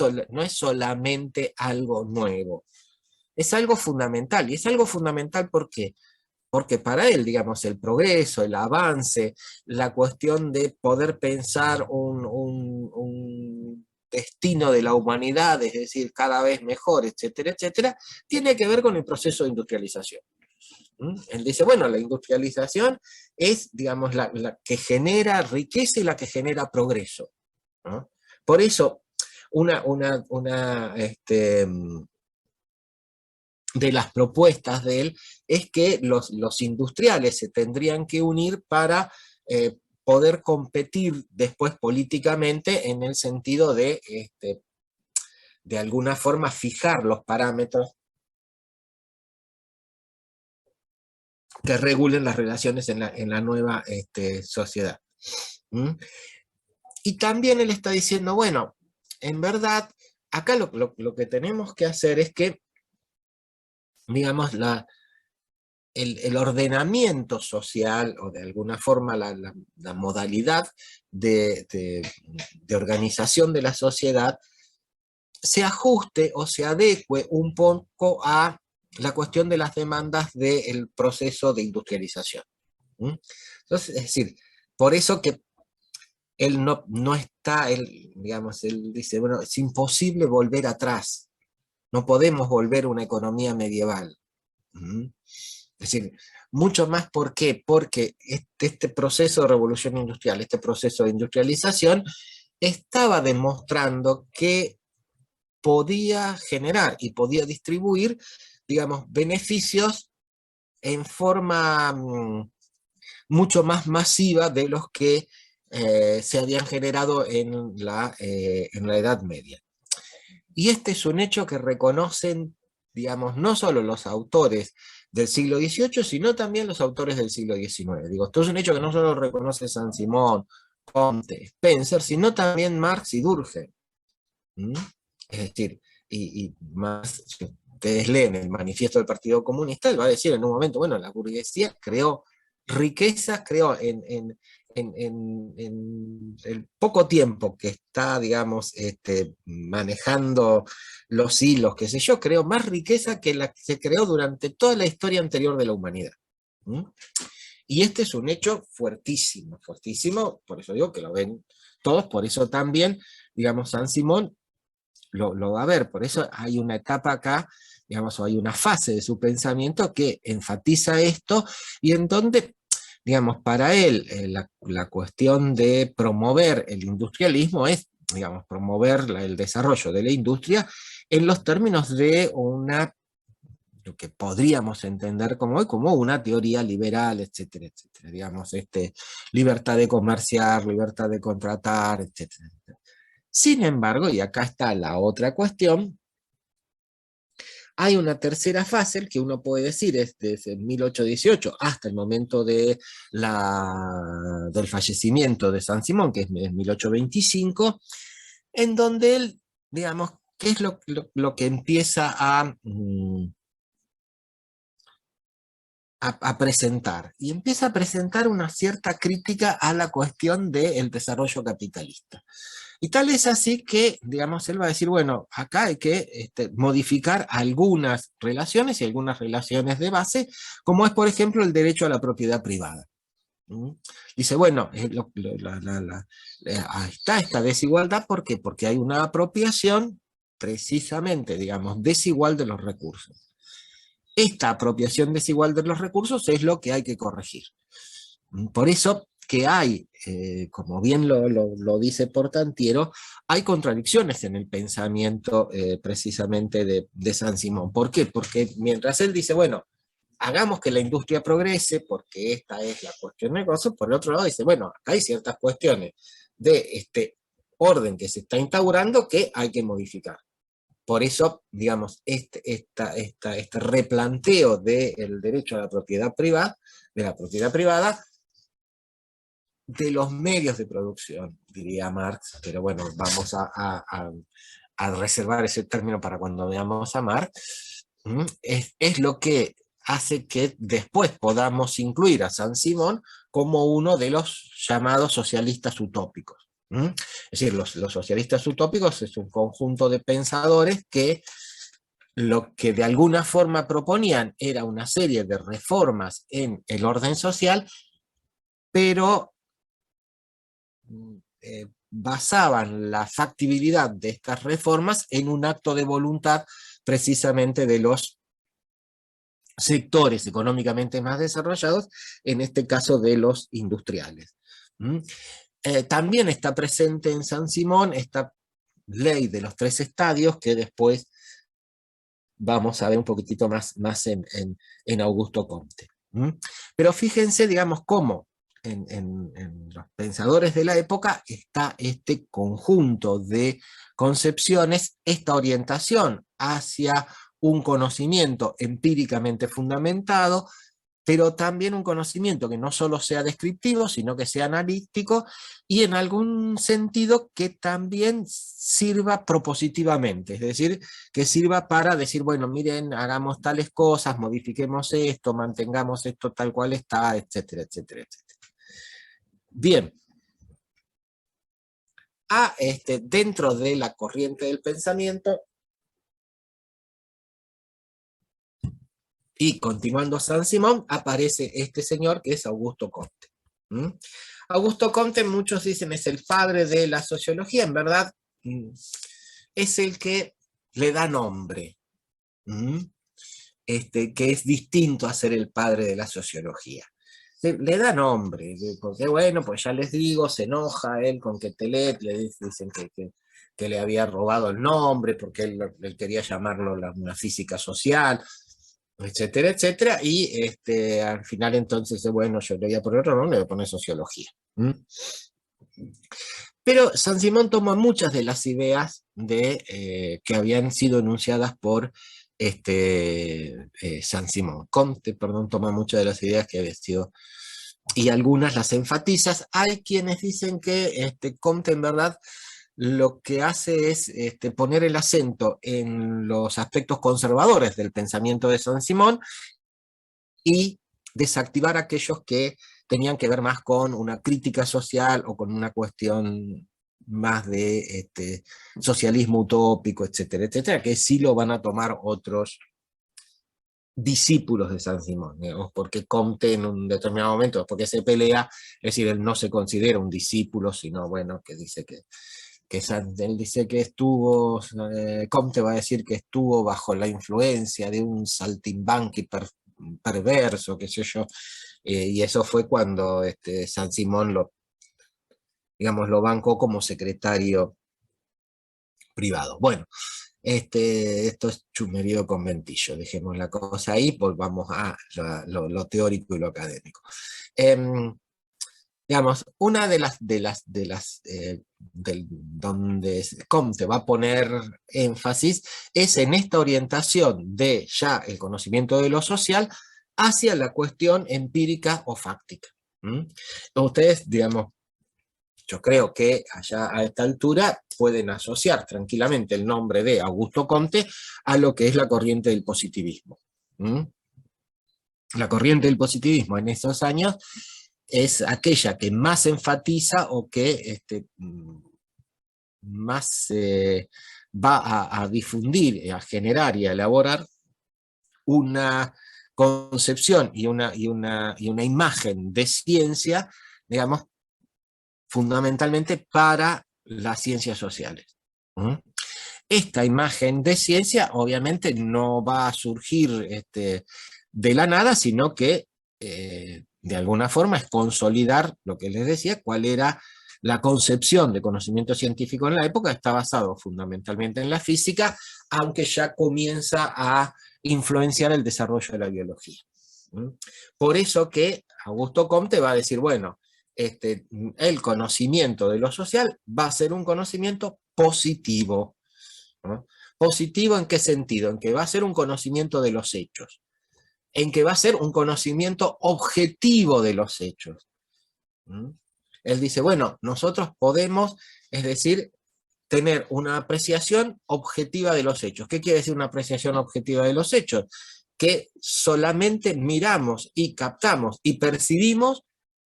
solamente algo nuevo, es algo fundamental. Y es algo fundamental ¿por qué? Porque para él, digamos, el progreso, el avance, la cuestión de poder pensar un destino de la humanidad, es decir, cada vez mejor, etcétera, etcétera, tiene que ver con el proceso de industrialización. Él dice, bueno, la industrialización es, digamos, la que genera riqueza y la que genera progreso, ¿no? Por eso, de las propuestas de él es que los industriales se tendrían que unir para poder competir después políticamente en el sentido de alguna forma fijar los parámetros que regulen las relaciones en la nueva sociedad. Y también él está diciendo, bueno, en verdad, acá lo que tenemos que hacer es que, digamos, el ordenamiento social, o de alguna forma la modalidad de organización de la sociedad, se ajuste o se adecue un poco a la cuestión de las demandas del proceso de industrialización. Entonces, es decir, por eso que él no está, digamos, él dice, bueno, es imposible volver atrás, no podemos volver a una economía medieval. Es decir, mucho más, ¿por qué? Porque este proceso de revolución industrial, este proceso de industrialización, estaba demostrando que podía generar y podía distribuir, digamos, beneficios en forma mucho más masiva de los que se habían generado en la Edad Media. Y este es un hecho que reconocen, digamos, no solo los autores del siglo XVIII, sino también los autores del siglo XIX. Digo, esto es un hecho que no solo reconoce Saint-Simon, Comte, Spencer, sino también Marx y Durkheim. Es decir, y más, si ustedes leen el manifiesto del Partido Comunista, él va a decir en un momento, bueno, la burguesía creó riquezas, creó en el poco tiempo que está, digamos, manejando los hilos, qué sé yo, creó más riqueza que la que se creó durante toda la historia anterior de la humanidad. Y este es un hecho fuertísimo, fuertísimo, por eso digo que lo ven todos, por eso también, digamos, Saint-Simon lo va a ver, por eso hay una etapa acá, digamos, o hay una fase de su pensamiento que enfatiza esto, y en donde, digamos, para él la cuestión de promover el industrialismo es, digamos, promover el desarrollo de la industria en los términos de lo que podríamos entender como hoy, como una teoría liberal, etcétera, etcétera, digamos, libertad de comerciar, libertad de contratar, etcétera, etcétera. Sin embargo, y acá está la otra cuestión, hay una tercera fase que uno puede decir es desde 1818 hasta el momento del fallecimiento de Saint-Simon, que es 1825, en donde él, digamos, ¿qué es lo que empieza a presentar? Y empieza a presentar una cierta crítica a la cuestión del desarrollo capitalista. Y tal es así que, digamos, él va a decir, bueno, acá hay que modificar algunas relaciones y algunas relaciones de base, como es, por ejemplo, el derecho a la propiedad privada. ¿Mm? Dice, bueno, ahí está esta desigualdad, ¿por qué? Porque hay una apropiación precisamente, digamos, desigual de los recursos. Esta apropiación desigual de los recursos es lo que hay que corregir. Por eso que hay, como bien lo dice Portantiero, hay contradicciones en el pensamiento precisamente de Saint-Simon. ¿Por qué? Porque mientras él dice, bueno, hagamos que la industria progrese, porque esta es la cuestión de negocio, por el otro lado dice, bueno, acá hay ciertas cuestiones de este orden que se está instaurando que hay que modificar. Por eso, digamos, este replanteo del derecho a la propiedad privada, de los medios de producción, diría Marx, pero bueno, vamos a reservar ese término para cuando veamos a Marx, es lo que hace que después podamos incluir a Saint-Simon como uno de los llamados socialistas utópicos. Es decir, los socialistas utópicos es un conjunto de pensadores que lo que de alguna forma proponían era una serie de reformas en el orden social, pero basaban la factibilidad de estas reformas en un acto de voluntad precisamente de los sectores económicamente más desarrollados, en este caso de los industriales. También está presente en Saint-Simon esta ley de los 3 estadios que después vamos a ver un poquitito más en Augusto Comte. Pero fíjense, digamos, cómo en los pensadores de la época está este conjunto de concepciones, esta orientación hacia un conocimiento empíricamente fundamentado, pero también un conocimiento que no solo sea descriptivo, sino que sea analítico, y en algún sentido que también sirva propositivamente, es decir, que sirva para decir, bueno, miren, hagamos tales cosas, modifiquemos esto, mantengamos esto tal cual está, etcétera, etcétera, etcétera. Bien. Dentro de la corriente del pensamiento, y continuando Saint-Simon, aparece este señor que es Augusto Comte. Augusto Comte, muchos dicen, es el padre de la sociología, en verdad es el que le da nombre, que es distinto a ser el padre de la sociología. Le da nombre, porque bueno, pues ya les digo, se enoja él con que Telet, le dicen que le había robado el nombre, porque él quería llamarlo una física social, etcétera, etcétera, y al final entonces, bueno, yo le voy a poner otro nombre, le voy a poner sociología. Pero Saint-Simon toma muchas de las ideas que habían sido enunciadas por Saint-Simon. Comte, perdón, toma muchas de las ideas que habían sido, y algunas las enfatiza. Hay quienes dicen que Comte en verdad lo que hace es poner el acento en los aspectos conservadores del pensamiento de Saint-Simon y desactivar aquellos que tenían que ver más con una crítica social o con una cuestión más de socialismo utópico, etcétera, etcétera, que sí lo van a tomar otros discípulos de Saint-Simon, porque Comte en un determinado momento, porque se pelea, es decir, él no se considera un discípulo, sino bueno, que dice que él dice que estuvo, Comte va a decir que estuvo bajo la influencia de un saltimbanqui perverso, qué sé yo, y eso fue cuando Saint-Simon lo bancó como secretario privado. Bueno, esto es chumerío conventillo, dejemos la cosa ahí, pues vamos a lo teórico y lo académico. Digamos, una de las donde Comte va a poner énfasis es en esta orientación de ya el conocimiento de lo social hacia la cuestión empírica o fáctica. Ustedes, digamos, yo creo que allá a esta altura pueden asociar tranquilamente el nombre de Augusto Comte a lo que es la corriente del positivismo. La corriente del positivismo en esos años es aquella que más enfatiza o que va a difundir, a generar y a elaborar una concepción y una imagen de ciencia, digamos, fundamentalmente para las ciencias sociales. Esta imagen de ciencia obviamente no va a surgir de la nada, sino que de alguna forma es consolidar lo que les decía, cuál era la concepción de conocimiento científico en la época. Está basado fundamentalmente en la física, aunque ya comienza a influenciar el desarrollo de la biología. Por eso que Augusto Comte va a decir, bueno, el conocimiento de lo social va a ser un conocimiento positivo. ¿No? ¿Positivo en qué sentido? En que va a ser un conocimiento de los hechos, en que va a ser un conocimiento objetivo de los hechos. Él dice, bueno, nosotros podemos, es decir, tener una apreciación objetiva de los hechos. ¿Qué quiere decir una apreciación objetiva de los hechos? Que solamente miramos y captamos y percibimos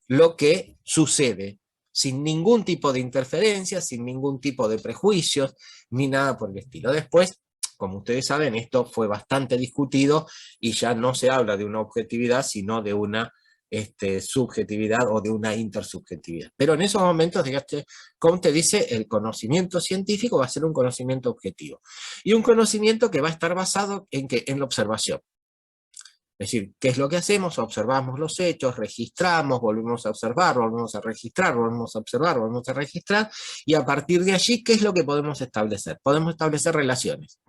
lo que sucede, sin ningún tipo de interferencia, sin ningún tipo de prejuicios, ni nada por el estilo. Después, como ustedes saben, esto fue bastante discutido y ya no se habla de una objetividad, sino de una subjetividad o de una intersubjetividad. Pero en esos momentos, Comte dice, el conocimiento científico va a ser un conocimiento objetivo. Y un conocimiento que va a estar basado en ¿qué? En la observación. Es decir, ¿qué es lo que hacemos? Observamos los hechos, registramos, volvemos a observar, volvemos a registrar, volvemos a observar, volvemos a registrar, y a partir de allí, ¿qué es lo que podemos establecer? Podemos establecer relaciones.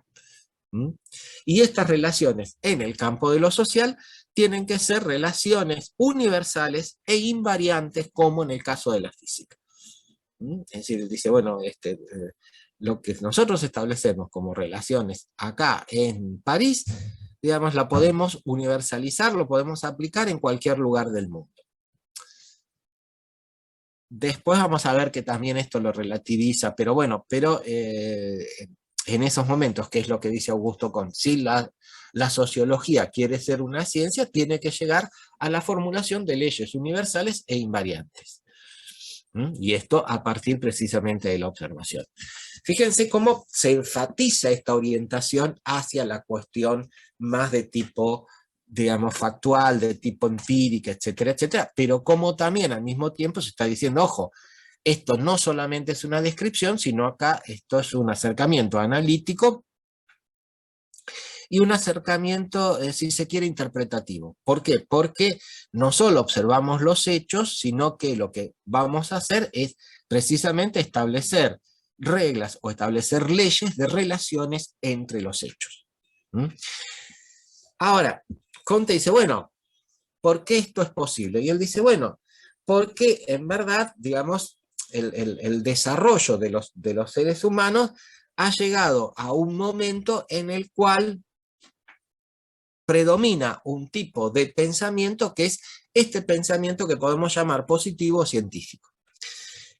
Y estas relaciones en el campo de lo social tienen que ser relaciones universales e invariantes, como en el caso de la física. Es decir, dice, bueno, lo que nosotros establecemos como relaciones acá en París, digamos, la podemos universalizar, lo podemos aplicar en cualquier lugar del mundo. Después vamos a ver que también esto lo relativiza, pero bueno, en esos momentos, ¿qué es lo que dice Augusto Comte? Si la sociología quiere ser una ciencia, tiene que llegar a la formulación de leyes universales e invariantes. Y esto a partir precisamente de la observación. Fíjense cómo se enfatiza esta orientación hacia la cuestión más de tipo, digamos, factual, de tipo empírica, etcétera, etcétera, pero como también al mismo tiempo se está diciendo, ojo, esto no solamente es una descripción, sino acá esto es un acercamiento analítico y un acercamiento, si se quiere, interpretativo. ¿Por qué? Porque no solo observamos los hechos, sino que lo que vamos a hacer es precisamente establecer reglas o establecer leyes de relaciones entre los hechos. Ahora, Comte dice, bueno, ¿por qué esto es posible? Y él dice, bueno, porque en verdad, digamos, el desarrollo de los seres humanos ha llegado a un momento en el cual predomina un tipo de pensamiento que es este pensamiento que podemos llamar positivo o científico.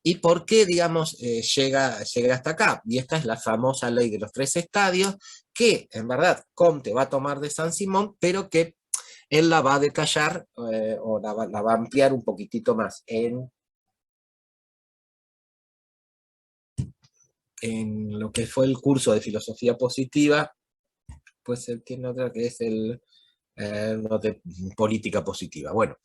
¿Y por qué, digamos, llega hasta acá? Y esta es la famosa ley de los 3 estadios, que en verdad Comte va a tomar de Saint-Simon, pero que él la va a detallar o la va a ampliar un poquitito más en lo que fue el curso de filosofía positiva. Pues él tiene otra que es el de política positiva. Bueno,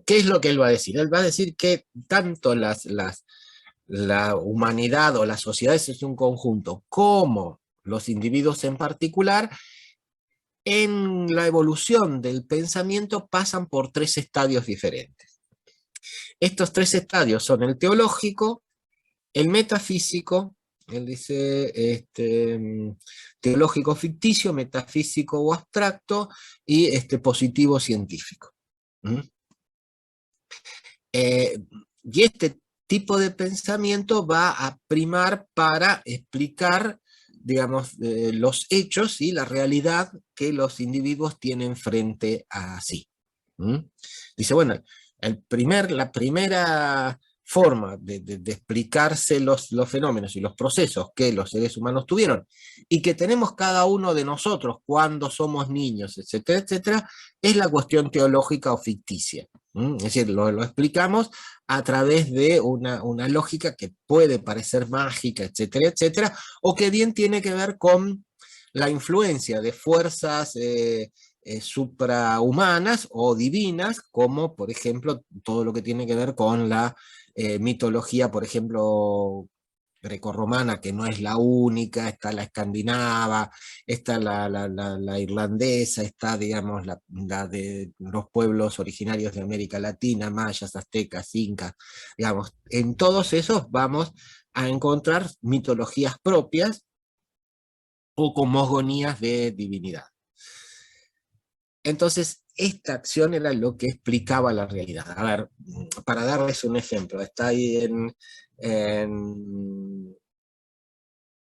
¿qué es lo que él va a decir? Él va a decir que tanto la humanidad o las sociedades es un conjunto, como los individuos en particular, en la evolución del pensamiento pasan por 3 estadios diferentes. Estos 3 estadios son el teológico, el metafísico, él dice teológico ficticio, metafísico o abstracto, y positivo científico. Y este tipo de pensamiento va a primar para explicar, digamos, los hechos y la realidad que los individuos tienen frente a sí. Dice, bueno, la primera forma de explicarse los fenómenos y los procesos que los seres humanos tuvieron, y que tenemos cada uno de nosotros cuando somos niños, etcétera, etcétera, es la cuestión teológica o ficticia. Es decir, lo explicamos a través de una lógica que puede parecer mágica, etcétera, etcétera, o que bien tiene que ver con la influencia de fuerzas suprahumanas o divinas, como por ejemplo todo lo que tiene que ver con la mitología, por ejemplo, grecorromana, que no es la única, está la escandinava, está la irlandesa, está, digamos, la de los pueblos originarios de América Latina, mayas, aztecas, incas, digamos, en todos esos vamos a encontrar mitologías propias o cosmogonías de divinidad. Entonces, esta acción era lo que explicaba la realidad. A ver, para darles un ejemplo, está ahí en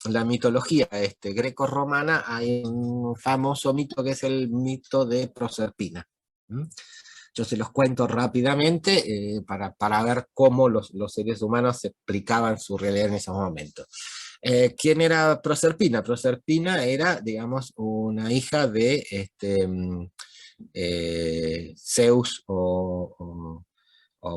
la mitología greco-romana, hay un famoso mito que es el mito de Proserpina. Yo se los cuento rápidamente para ver cómo los seres humanos explicaban su realidad en esos momentos. ¿Quién era Proserpina? Proserpina era, digamos, una hija de Zeus o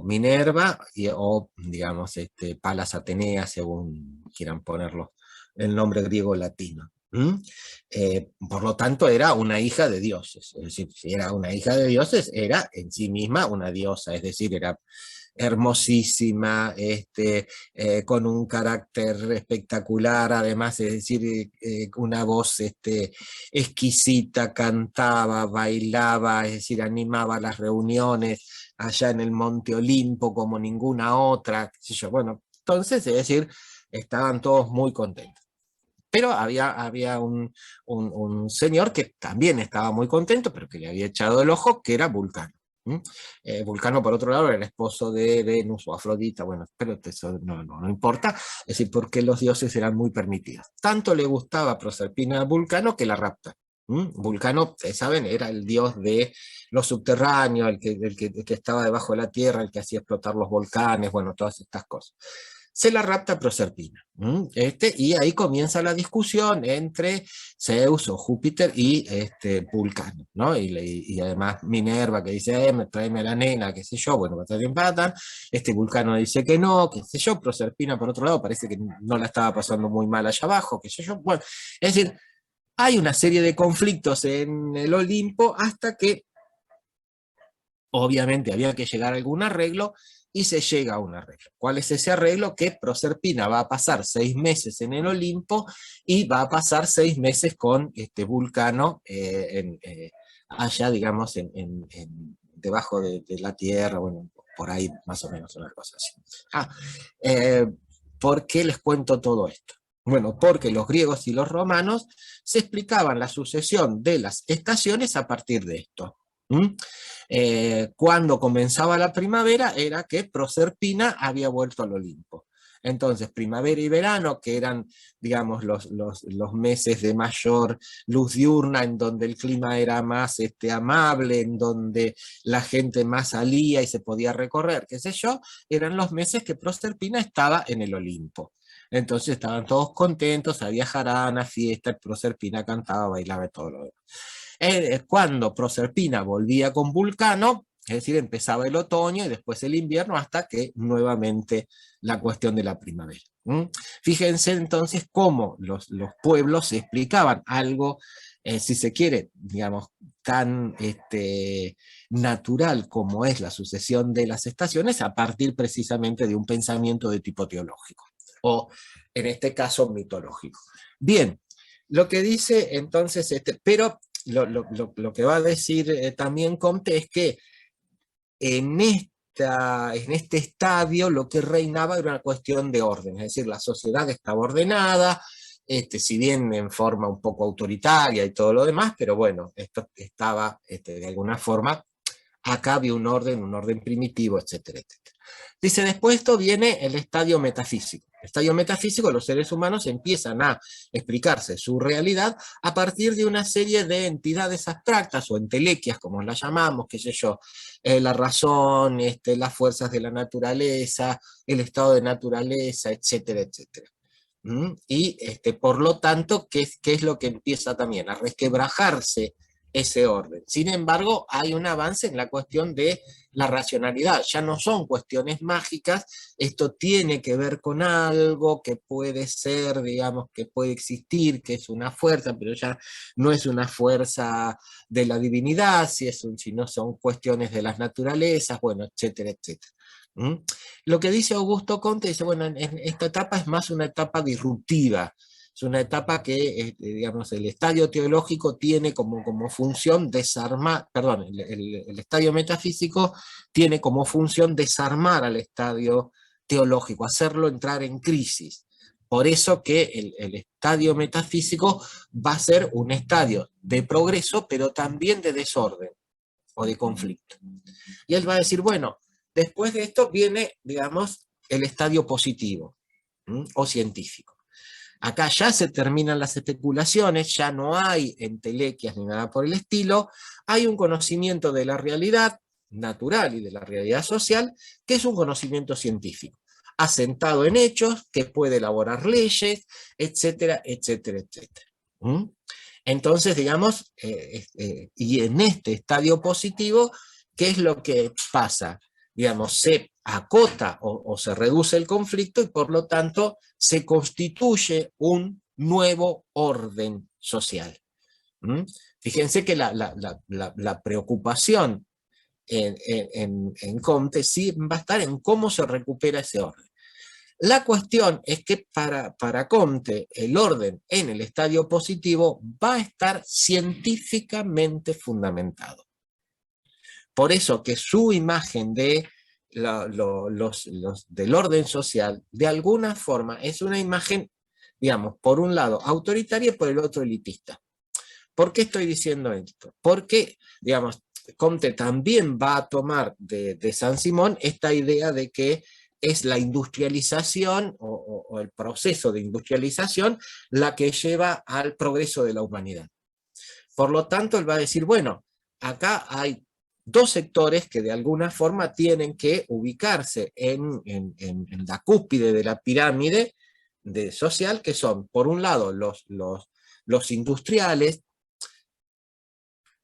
Minerva, o digamos, Palas Atenea, según quieran ponerlo, el nombre griego o latino. Por lo tanto, era una hija de dioses. Es decir, si era una hija de dioses, era en sí misma una diosa, es decir, era hermosísima, con un carácter espectacular, además, es decir, una voz exquisita, cantaba, bailaba, es decir, animaba las reuniones allá en el Monte Olimpo como ninguna otra, qué sé yo. Bueno, entonces, es decir, estaban todos muy contentos. Pero había un señor que también estaba muy contento, pero que le había echado el ojo, que era Vulcano. Vulcano, por otro lado, era el esposo de Venus o Afrodita, bueno, pero eso no importa, es decir, porque los dioses eran muy permitidos. Tanto le gustaba Proserpina a Vulcano que la rapta. Vulcano, ustedes saben, era el dios de lo subterráneo, el que estaba debajo de la tierra, el que hacía explotar los volcanes, bueno, todas estas cosas. Se la rapta Proserpina. Y ahí comienza la discusión entre Zeus o Júpiter y Vulcano, ¿no? Y además Minerva que dice, tráeme a la nena, qué sé yo, bueno, empatan. Vulcano dice que no, qué sé yo. Proserpina, por otro lado, parece que no la estaba pasando muy mal allá abajo, qué sé yo. Bueno, es decir, hay una serie de conflictos en el Olimpo hasta que obviamente había que llegar a algún arreglo, y se llega a un arreglo. ¿Cuál es ese arreglo? Que Proserpina va a pasar 6 meses en el Olimpo y va a pasar 6 meses con Vulcano allá, digamos, debajo de la tierra, bueno, por ahí más o menos una cosa así. ¿Por qué les cuento todo esto? Bueno, porque los griegos y los romanos se explicaban la sucesión de las estaciones a partir de esto. Cuando comenzaba la primavera era que Proserpina había vuelto al Olimpo. Entonces, primavera y verano, que eran, digamos, los meses de mayor luz diurna, en donde el clima era más amable, en donde la gente más salía y se podía recorrer, qué sé yo, eran los meses que Proserpina estaba en el Olimpo. Entonces estaban todos contentos, había jarana, fiesta, Proserpina cantaba, bailaba y todo lo demás. Cuando Proserpina volvía con Vulcano, es decir, empezaba el otoño y después el invierno, hasta que nuevamente la cuestión de la primavera. Fíjense entonces cómo los pueblos se explicaban algo, si se quiere, digamos, tan natural como es la sucesión de las estaciones, a partir precisamente de un pensamiento de tipo teológico, o en este caso mitológico. Bien, lo que dice entonces, pero lo que va a decir también Comte es que en este estadio lo que reinaba era una cuestión de orden, es decir, la sociedad estaba ordenada, si bien en forma un poco autoritaria y todo lo demás, pero bueno, esto estaba de alguna forma acá había un orden primitivo, etcétera, etcétera. Dice, después esto viene el estadio metafísico. El estadio metafísico, los seres humanos empiezan a explicarse su realidad a partir de una serie de entidades abstractas o entelequias, como las llamamos, qué sé yo, la razón, las fuerzas de la naturaleza, el estado de naturaleza, etcétera, etcétera. Y por lo tanto, ¿qué es lo que empieza también? A resquebrajarse ese orden. Sin embargo, hay un avance en la cuestión de la racionalidad. Ya no son cuestiones mágicas, esto tiene que ver con algo que puede ser, digamos, que puede existir, que es una fuerza, pero ya no es una fuerza de la divinidad, sino son cuestiones de las naturalezas, bueno, etcétera, etcétera. Lo que dice Augusto Comte, dice, bueno, en esta etapa es más una etapa disruptiva, es una etapa que, digamos, el estadio teológico tiene como función desarmar, perdón, el estadio metafísico tiene como función desarmar al estadio teológico, hacerlo entrar en crisis. Por eso que el estadio metafísico va a ser un estadio de progreso, pero también de desorden o de conflicto. Y él va a decir, bueno, después de esto viene, digamos, el estadio positivo o científico. Acá ya se terminan las especulaciones, ya no hay entelequias ni nada por el estilo, hay un conocimiento de la realidad natural y de la realidad social, que es un conocimiento científico, asentado en hechos, que puede elaborar leyes, etcétera, etcétera, etcétera. Entonces, digamos, y en este estadio positivo, ¿qué es lo que pasa? Digamos, se acota o se reduce el conflicto y por lo tanto se constituye un nuevo orden social. Fíjense que la preocupación en Comte sí va a estar en cómo se recupera ese orden. La cuestión es que para Comte el orden en el estadio positivo va a estar científicamente fundamentado. Por eso que su imagen de del orden social, de alguna forma, es una imagen, digamos, por un lado autoritaria y por el otro elitista. ¿Por qué estoy diciendo esto? Porque, digamos, Comte también va a tomar de Saint-Simon esta idea de que es la industrialización o el proceso de industrialización la que lleva al progreso de la humanidad. Por lo tanto, él va a decir, bueno, acá hay dos sectores que de alguna forma tienen que ubicarse en la cúspide de la pirámide social, que son, por un lado, los industriales.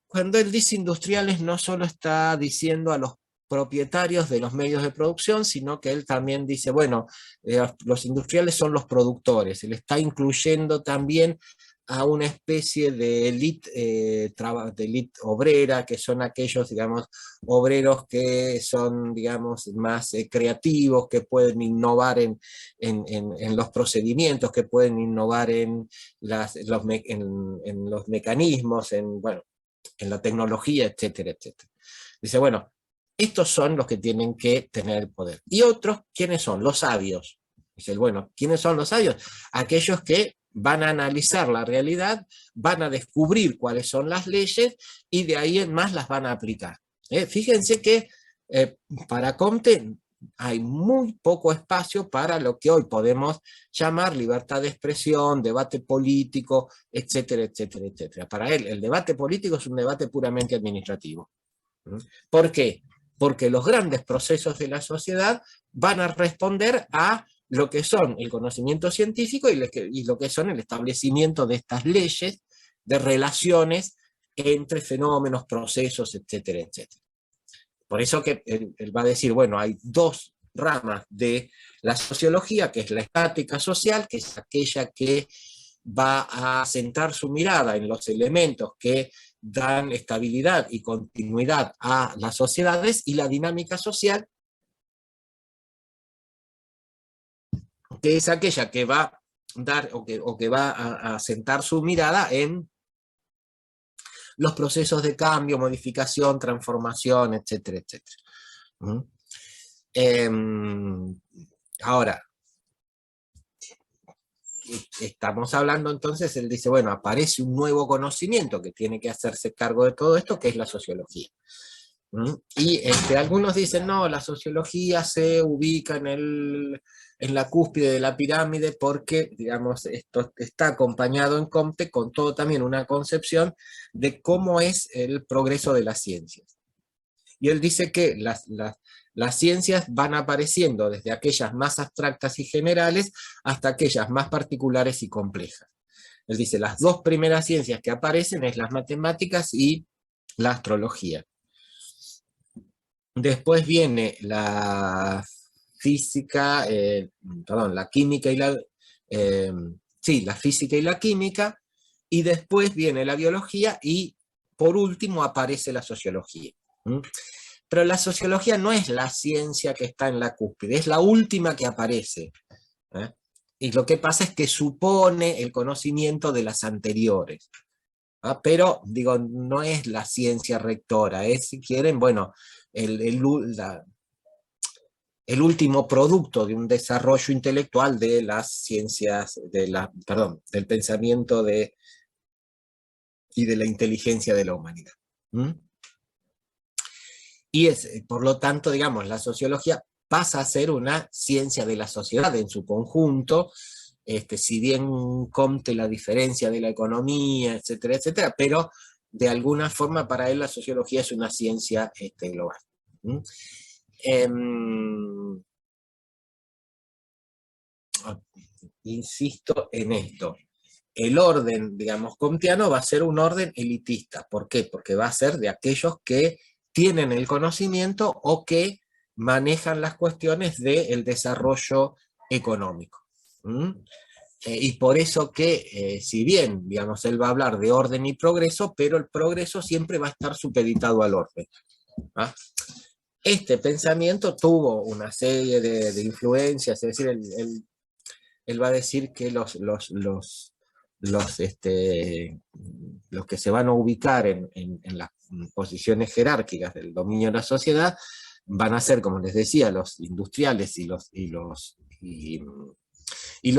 Cuando él dice industriales, no solo está diciendo a los propietarios de los medios de producción, sino que él también dice, bueno, los industriales son los productores, él está incluyendo también a una especie de élite obrera, que son aquellos, digamos, obreros que son, digamos, más creativos, que pueden innovar en los procedimientos, que pueden innovar en los mecanismos, bueno, en la tecnología, etcétera, etcétera. Dice, bueno, estos son los que tienen que tener el poder. Y otros, ¿quiénes son? Los sabios. Dice, bueno, ¿quiénes son los sabios? Aquellos que van a analizar la realidad, van a descubrir cuáles son las leyes y de ahí en más las van a aplicar. Fíjense que para Comte hay muy poco espacio para lo que hoy podemos llamar libertad de expresión, debate político, etcétera, etcétera, etcétera. Para él, el debate político es un debate puramente administrativo. ¿Por qué? Porque los grandes procesos de la sociedad van a responder a lo que son el conocimiento científico y lo que son el establecimiento de estas leyes, de relaciones entre fenómenos, procesos, etcétera, etcétera. Por eso que él va a decir, bueno, hay dos ramas de la sociología, que es la estática social, que es aquella que va a centrar su mirada en los elementos que dan estabilidad y continuidad a las sociedades, y la dinámica social, que es aquella que va a dar o que va a sentar su mirada en los procesos de cambio, modificación, transformación, etcétera, etcétera. Ahora, estamos hablando entonces, él dice, bueno, aparece un nuevo conocimiento que tiene que hacerse cargo de todo esto, que es la sociología. Y algunos dicen, no, la sociología se ubica en la cúspide de la pirámide porque, digamos, esto está acompañado en Comte con todo también una concepción de cómo es el progreso de las ciencias. Y él dice que las ciencias van apareciendo desde aquellas más abstractas y generales hasta aquellas más particulares y complejas. Él dice, las dos primeras ciencias que aparecen es las matemáticas y la astrología. Después viene la física, perdón, la química y la física y la química, y después viene la biología, y por último aparece la sociología. Pero la sociología no es la ciencia que está en la cúspide, es la última que aparece. Y lo que pasa es que supone el conocimiento de las anteriores. Pero, digo, no es la ciencia rectora, es, si quieren, bueno, el último producto de un desarrollo intelectual de las ciencias, del pensamiento y de la inteligencia de la humanidad. Y por lo tanto, digamos, la sociología pasa a ser una ciencia de la sociedad en su conjunto, si bien Comte la diferencia de la economía, etcétera, etcétera, pero de alguna forma para él la sociología es una ciencia global. Insisto en esto. El orden, digamos, comteano va a ser un orden elitista. ¿Por qué? Porque va a ser de aquellos que tienen el conocimiento o que manejan las cuestiones del desarrollo económico. Y por eso que, si bien, digamos, él va a hablar de orden y progreso, pero el progreso siempre va a estar supeditado al orden. Este pensamiento tuvo una serie de influencias, es decir, él va a decir que los que se van a ubicar en las posiciones jerárquicas del dominio de la sociedad van a ser, como les decía, los industriales y los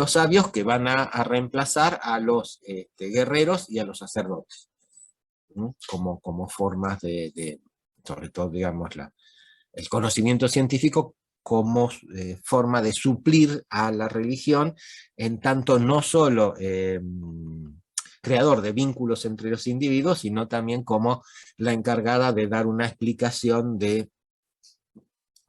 sabios, que van a reemplazar a los guerreros y a los sacerdotes, ¿no? Como formas sobre todo, digamos, el conocimiento científico como forma de suplir a la religión, en tanto no solo creador de vínculos entre los individuos, sino también como la encargada de dar una explicación de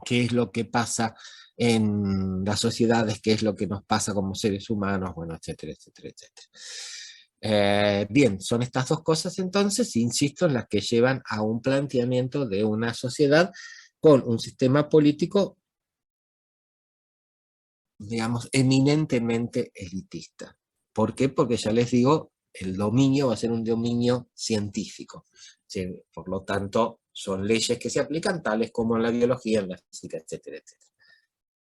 qué es lo que pasa en las sociedades, qué es lo que nos pasa como seres humanos, bueno, etcétera, etcétera, etcétera. Bien, son estas dos cosas entonces, insisto, en las que llevan a un planteamiento de una sociedad con un sistema político, digamos, eminentemente elitista. ¿Por qué? Porque ya les digo, el dominio va a ser un dominio científico. ¿Sí? Por lo tanto, son leyes que se aplican, tales como en la biología, en la física, etcétera, etcétera.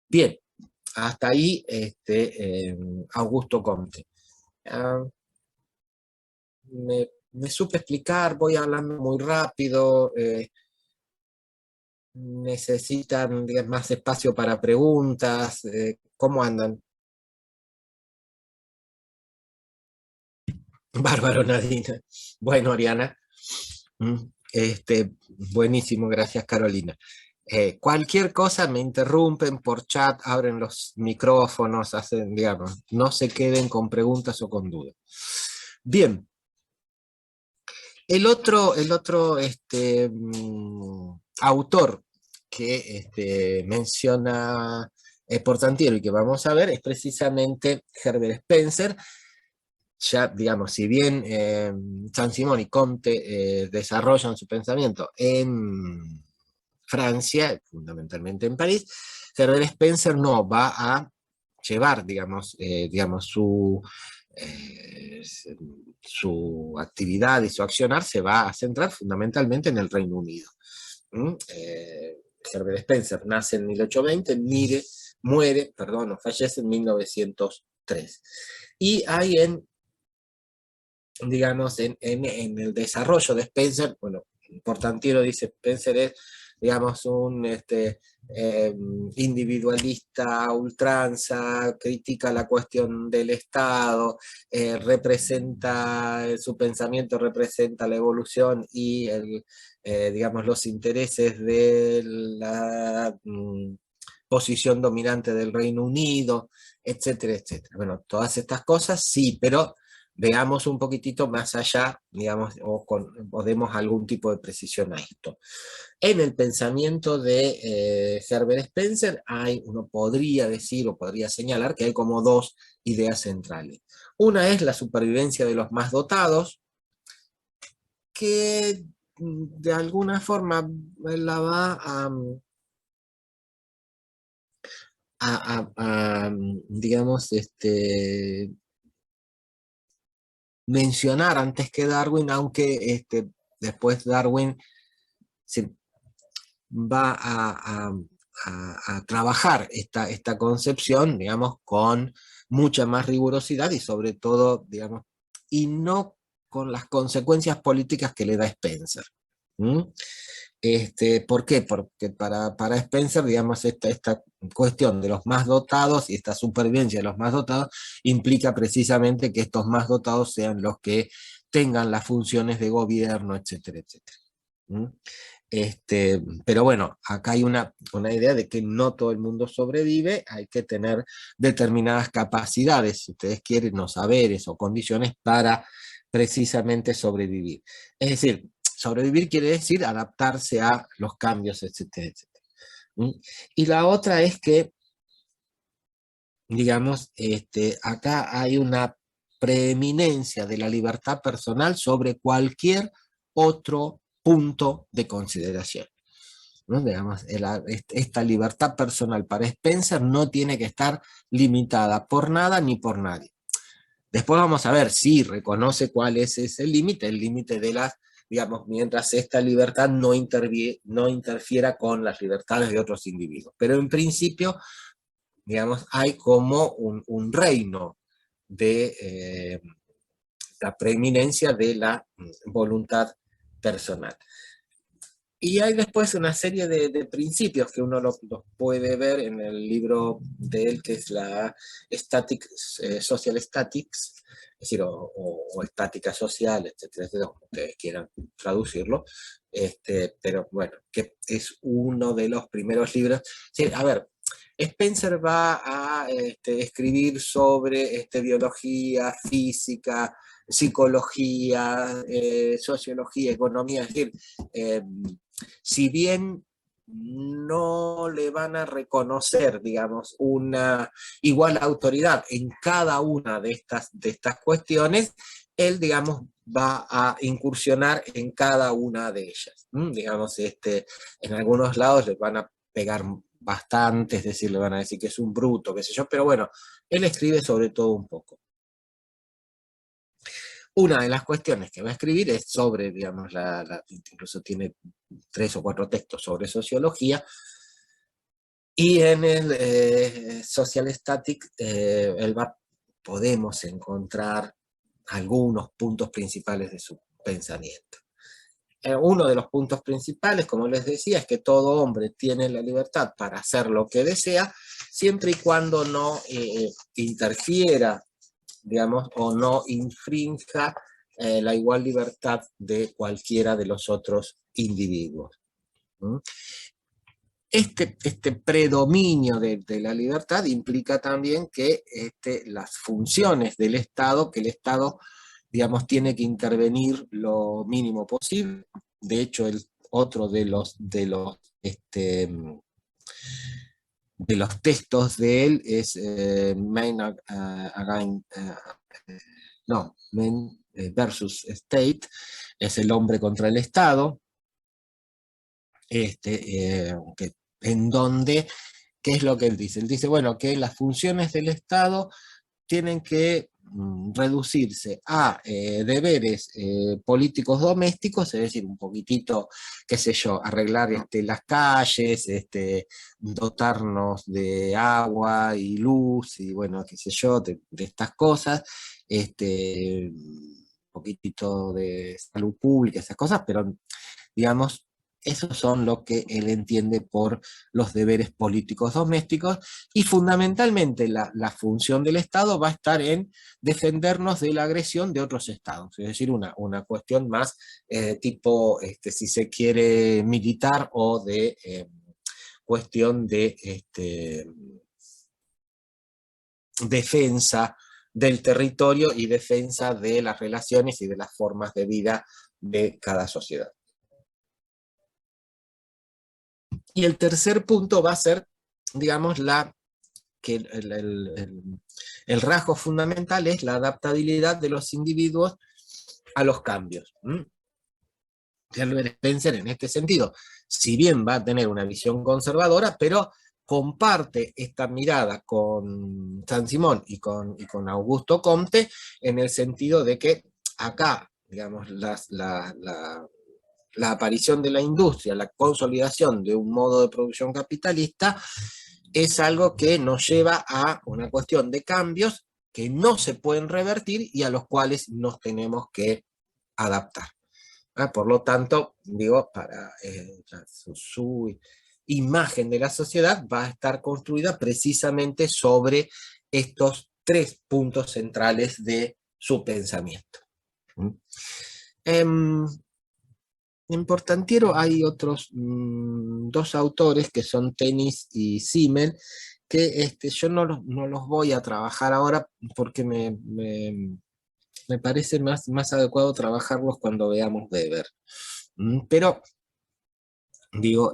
Bien, hasta ahí Augusto Comte. Me supe explicar, voy hablando muy rápido, necesitan más espacio para preguntas, ¿cómo andan? Bárbaro, Nadina. Bueno, Ariana. Buenísimo, gracias, Carolina. Cualquier cosa me interrumpen por chat, abren los micrófonos, hacen, digamos, no se queden con preguntas o con dudas. Bien. El otro autor que menciona Portantiero y que vamos a ver es precisamente Herbert Spencer. Ya, digamos, si bien Saint-Simon y Comte desarrollan su pensamiento en Francia, fundamentalmente en París, Herbert Spencer no va a llevar, digamos, su actividad y su accionar se va a centrar fundamentalmente en el Reino Unido. Herbert Spencer nace en 1820, fallece en 1903. Y hay digamos, en el desarrollo de Spencer, bueno, Portantiero dice Spencer es digamos, un individualista a ultranza, critica la cuestión del Estado, su pensamiento representa la evolución y digamos, los intereses de la posición dominante del Reino Unido, etcétera, etcétera. Bueno, todas estas cosas sí, pero veamos un poquitito más allá, digamos, o demos algún tipo de precisión a esto. En el pensamiento de Herbert Spencer uno podría decir o podría señalar que hay como dos ideas centrales. Una es la supervivencia de los más dotados, que de alguna forma la va digamos, mencionar antes que Darwin, aunque después Darwin se va a trabajar esta concepción, digamos, con mucha más rigurosidad y sobre todo, digamos, y no con las consecuencias políticas que le da Spencer. ¿Por qué? Porque para Spencer, digamos, esta cuestión de los más dotados y esta supervivencia de los más dotados implica precisamente que estos más dotados sean los que tengan las funciones de gobierno, etcétera, etcétera. Pero bueno, acá hay una idea de que no todo el mundo sobrevive, hay que tener determinadas capacidades, si ustedes quieren, o saberes o condiciones para precisamente sobrevivir. Es decir, sobrevivir quiere decir adaptarse a los cambios, etcétera, etcétera. Y la otra es que, digamos, acá hay una preeminencia de la libertad personal sobre cualquier otro punto de consideración, ¿no? Digamos, esta libertad personal para Spencer no tiene que estar limitada por nada ni por nadie. Después vamos a ver si reconoce cuál es ese límite, el límite de las, digamos, mientras esta libertad no interfiera con las libertades de otros individuos. Pero en principio, digamos, hay como un reino de la preeminencia de la voluntad personal. Y hay después una serie de principios que uno los puede ver en el libro de él, que es la Social Statics, es decir, o estática social, etcétera, etcétera, como ustedes quieran traducirlo, pero bueno, que es uno de los primeros libros. Sí, a ver, Spencer va a escribir sobre biología, física, psicología, sociología, economía, es decir, si bien no le van a reconocer, digamos, una igual autoridad en cada una de estas cuestiones, él, digamos, va a incursionar en cada una de ellas. Digamos, en algunos lados les van a pegar bastante, es decir, le van a decir que es un bruto, qué sé yo, pero bueno, él escribe sobre todo un poco. Una de las cuestiones que va a escribir es sobre, digamos, incluso tiene 3 o 4 textos sobre sociología, y en el Social Static podemos encontrar algunos puntos principales de su pensamiento. Uno de los puntos principales, como les decía, es que todo hombre tiene la libertad para hacer lo que desea, siempre y cuando no interfiera, digamos, o no infrinja la igual libertad de cualquiera de los otros individuos. Este predominio de la libertad implica también que las funciones del Estado, que el Estado, digamos, tiene que intervenir lo mínimo posible. De hecho, otro de los textos de él es Man versus State, es el hombre contra el Estado, en donde, ¿qué es lo que él dice? Él dice, bueno, que las funciones del Estado tienen que reducirse a deberes políticos domésticos, es decir, un poquitito, qué sé yo, arreglar las calles, dotarnos de agua y luz, y bueno, qué sé yo, de estas cosas, un poquitito de salud pública, esas cosas, pero digamos, Esos son lo que él entiende por los deberes políticos domésticos, y fundamentalmente la función del Estado va a estar en defendernos de la agresión de otros estados, es decir, una cuestión más tipo, si se quiere, militar, o de cuestión de defensa del territorio y defensa de las relaciones y de las formas de vida de cada sociedad. Y el tercer punto va a ser, digamos, que el rasgo fundamental es la adaptabilidad de los individuos a los cambios. Herbert Spencer, en este sentido, si bien va a tener una visión conservadora, pero comparte esta mirada con Saint-Simon y con Augusto Comte, en el sentido de que acá, digamos, la aparición de la industria, la consolidación de un modo de producción capitalista, es algo que nos lleva a una cuestión de cambios que no se pueden revertir y a los cuales nos tenemos que adaptar. Por lo tanto, digo, para su imagen de la sociedad va a estar construida precisamente sobre estos tres puntos centrales de su pensamiento. En Portantiero hay otros dos autores, que son Tenis y Simmel, que yo no los voy a trabajar ahora porque me parece más adecuado trabajarlos cuando veamos Weber. Pero, digo,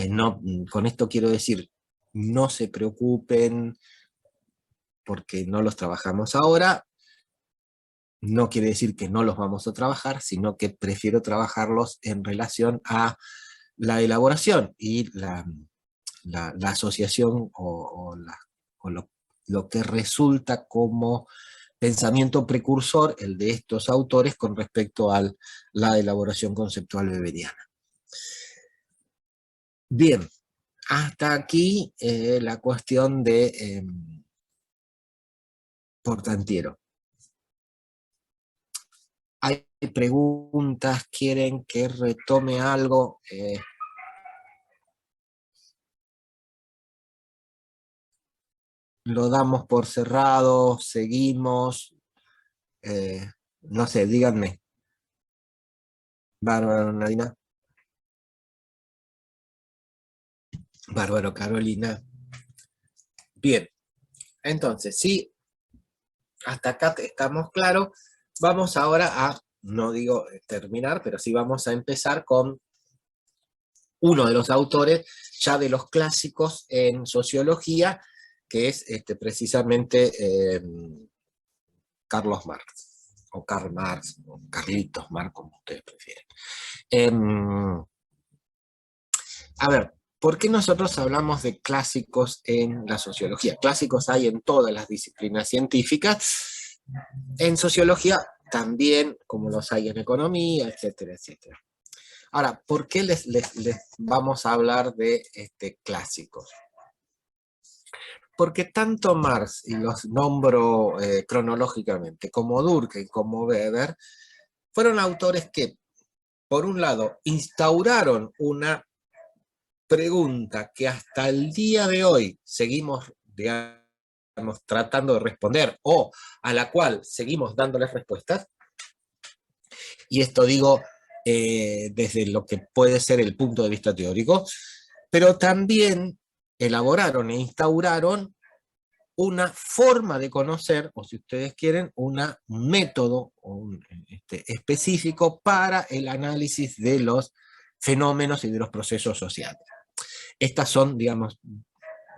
no, con esto quiero decir, no se preocupen porque no los trabajamos ahora. No quiere decir que no los vamos a trabajar, sino que prefiero trabajarlos en relación a la elaboración y la asociación o lo que resulta como pensamiento precursor, el de estos autores, con respecto a la elaboración conceptual weberiana. Bien, hasta aquí la cuestión de Portantiero. ¿Hay preguntas? ¿Quieren que retome algo? ¿Lo damos por cerrado? ¿Seguimos? No sé, díganme. Bárbaro, Nadina. Bárbaro, Carolina. Bien, entonces, sí, hasta acá estamos claros. Vamos ahora a, no digo terminar, pero sí vamos a empezar con uno de los autores ya de los clásicos en sociología, que es precisamente Carlos Marx, o Karl Marx, o Carlitos Marx, como ustedes prefieren. A ver, ¿por qué nosotros hablamos de clásicos en la sociología? Clásicos hay en todas las disciplinas científicas, en sociología también, como los hay en economía, etcétera, etcétera. Ahora, ¿por qué les vamos a hablar de clásicos? Porque tanto Marx, y los nombro cronológicamente, como Durkheim, como Weber, fueron autores que, por un lado, instauraron una pregunta que hasta el día de hoy seguimos, digamos, tratando de responder, o a la cual seguimos dándoles respuestas, y esto digo desde lo que puede ser el punto de vista teórico, pero también elaboraron e instauraron una forma de conocer, o si ustedes quieren, un método específico para el análisis de los fenómenos y de los procesos sociales. Estas son, digamos,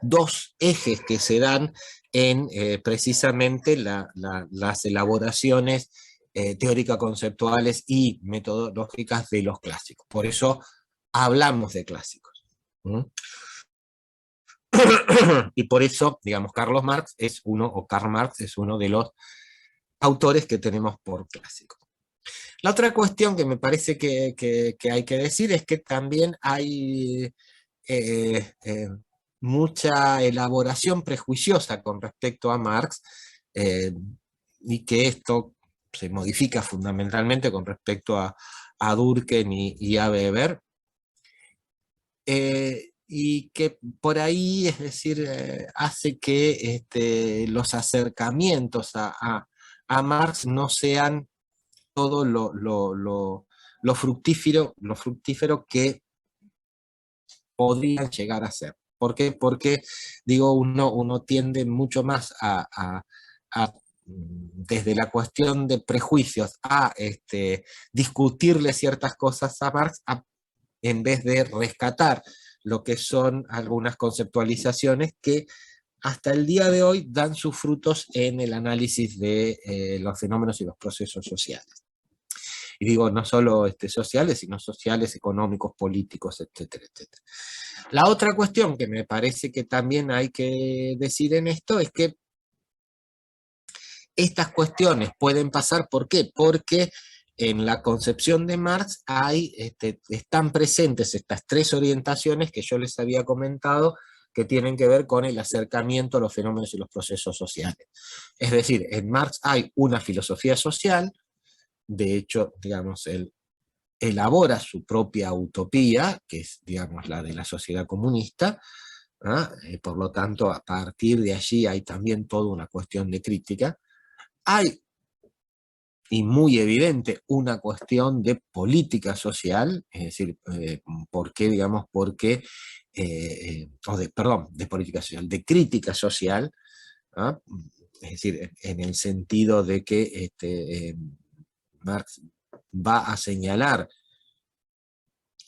dos ejes que se dan en precisamente las elaboraciones teórico-conceptuales y metodológicas de los clásicos. Por eso hablamos de clásicos. Y por eso, digamos, Karl Marx es uno de los autores que tenemos por clásicos. La otra cuestión que me parece que hay que decir es que también hay mucha elaboración prejuiciosa con respecto a Marx, y que esto se modifica fundamentalmente con respecto a a Durkheim y a Weber, y que por ahí, es decir, hace que los acercamientos a Marx no sean todo lo fructífero que podrían llegar a ser. ¿Por qué? Porque, digo, uno tiende mucho más desde la cuestión de prejuicios a discutirle ciertas cosas a Marx en vez de rescatar lo que son algunas conceptualizaciones que hasta el día de hoy dan sus frutos en el análisis de los fenómenos y los procesos sociales. Y digo, no solo sociales, sino sociales, económicos, políticos, etcétera, etcétera. La otra cuestión que me parece que también hay que decir en esto es que estas cuestiones pueden pasar, ¿por qué? Porque en la concepción de Marx están presentes estas tres orientaciones que yo les había comentado, que tienen que ver con el acercamiento a los fenómenos y los procesos sociales. Es decir, en Marx hay una filosofía social, de hecho, digamos, él elabora su propia utopía, que es, digamos, la de la sociedad comunista, por lo tanto, a partir de allí hay también toda una cuestión de crítica. Hay, y muy evidente, una cuestión de política social, es decir, ¿por qué? Digamos, porque, perdón, de política social, de crítica social, ¿ah? Es decir, en el sentido de que Marx va a señalar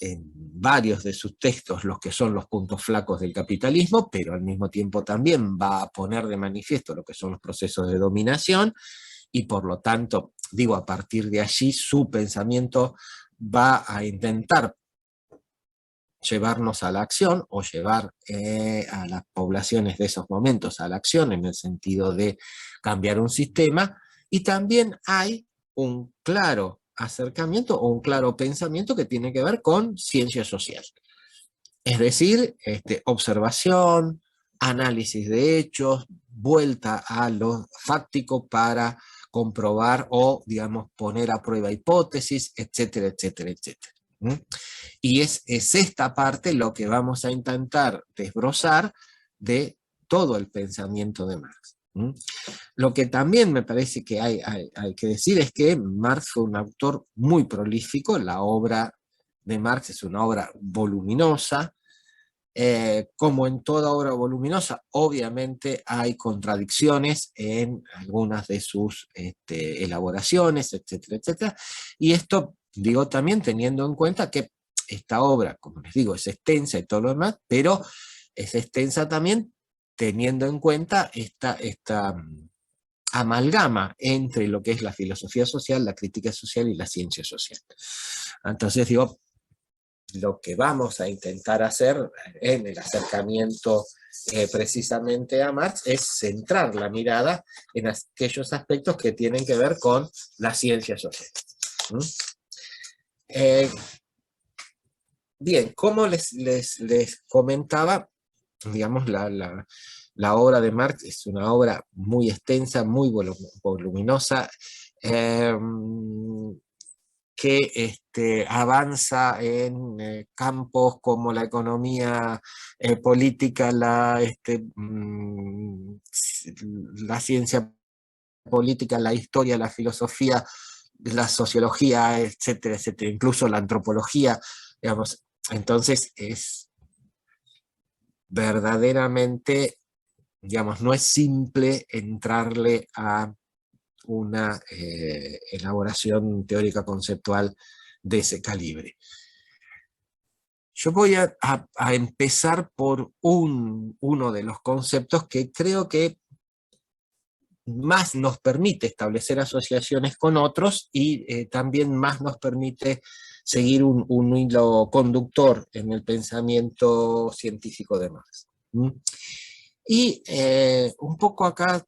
en varios de sus textos los que son los puntos flacos del capitalismo, pero al mismo tiempo también va a poner de manifiesto lo que son los procesos de dominación, y por lo tanto, digo, a partir de allí su pensamiento va a intentar llevarnos a la acción, o llevar a las poblaciones de esos momentos a la acción, en el sentido de cambiar un sistema, y también hay un claro acercamiento o un claro pensamiento que tiene que ver con ciencia social. Es decir, observación, análisis de hechos, vuelta a lo fáctico para comprobar o, digamos, poner a prueba hipótesis, etcétera, etcétera, etcétera. Y es esta parte lo que vamos a intentar desbrozar de todo el pensamiento de Marx. Lo que también me parece que hay que decir es que Marx fue un autor muy prolífico. La obra de Marx es una obra voluminosa. Como en toda obra voluminosa, obviamente hay contradicciones en algunas de sus elaboraciones, etcétera, etcétera. Y esto, digo, también teniendo en cuenta que esta obra, como les digo, es extensa y todo lo demás, pero es extensa también teniendo en cuenta esta amalgama entre lo que es la filosofía social, la crítica social y la ciencia social. Entonces, digo, lo que vamos a intentar hacer en el acercamiento precisamente a Marx es centrar la mirada en aquellos aspectos que tienen que ver con la ciencia social. Bien, como les comentaba, digamos, la obra de Marx es una obra muy extensa, muy voluminosa, que avanza en campos como la economía política, la ciencia política, la historia, la filosofía, la sociología, etcétera, etcétera, incluso la antropología, digamos. Entonces es verdaderamente, digamos, no es simple entrarle a una elaboración teórica conceptual de ese calibre. Yo voy a empezar por uno de los conceptos que creo que más nos permite establecer asociaciones con otros, y también más nos permite seguir un hilo conductor en el pensamiento científico de Marx. Y un poco acá,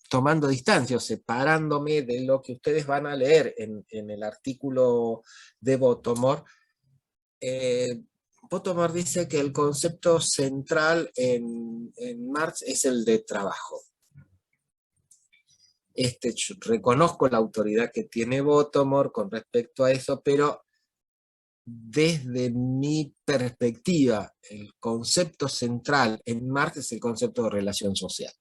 tomando distancia o separándome de lo que ustedes van a leer en el artículo de Bottomore, Bottomore dice que el concepto central en Marx es el de trabajo. Yo reconozco la autoridad que tiene Bottomore con respecto a eso, pero desde mi perspectiva, el concepto central en Marx es el concepto de relación social.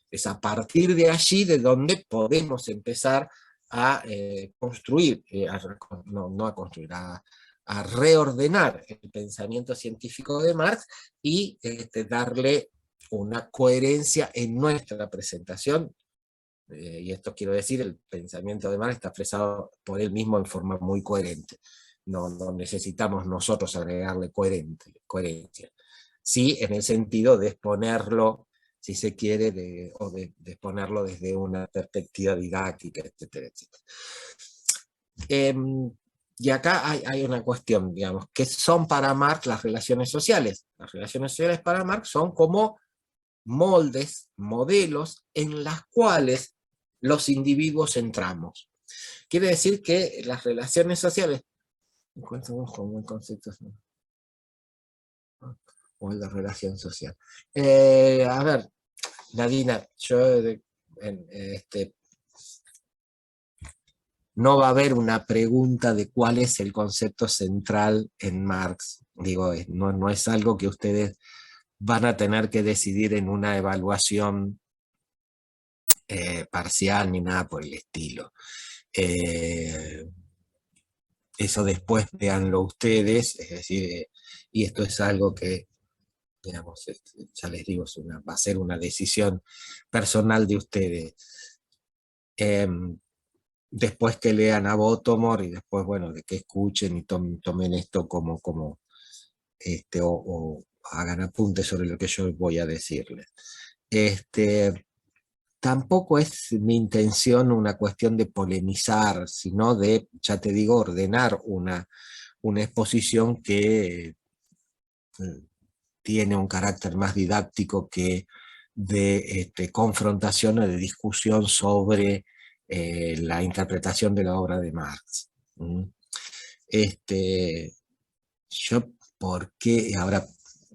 Es a partir de allí de donde podemos empezar a construir, no a construir, a reordenar el pensamiento científico de Marx y darle una coherencia en nuestra presentación. Y esto quiero decir, el pensamiento de Marx está expresado por él mismo en forma muy coherente. No necesitamos nosotros agregarle coherencia. Sí, en el sentido de exponerlo, si se quiere, de exponerlo desde una perspectiva didáctica, etcétera, etcétera. Y acá hay una cuestión, digamos, ¿qué son para Marx las relaciones sociales? Las relaciones sociales para Marx son como moldes, modelos en las cuales los individuos entramos. Quiere decir que las relaciones sociales, encontramos como un concepto o la relación social. A ver, Nadina, no va a haber una pregunta de cuál es el concepto central en Marx. Digo, no es algo que ustedes van a tener que decidir en una evaluación parcial ni nada por el estilo. Eso después véanlo ustedes, es decir, y esto es algo que, digamos, ya les digo, va a ser una decisión personal de ustedes. Después que lean a Bottomore y después, bueno, de que escuchen y tomen esto como o hagan apuntes sobre lo que yo voy a decirles. Tampoco es mi intención una cuestión de polemizar, sino de, ya te digo, ordenar una exposición que tiene un carácter más didáctico que de confrontación o de discusión sobre la interpretación de la obra de Marx. Yo, ¿por qué? Ahora,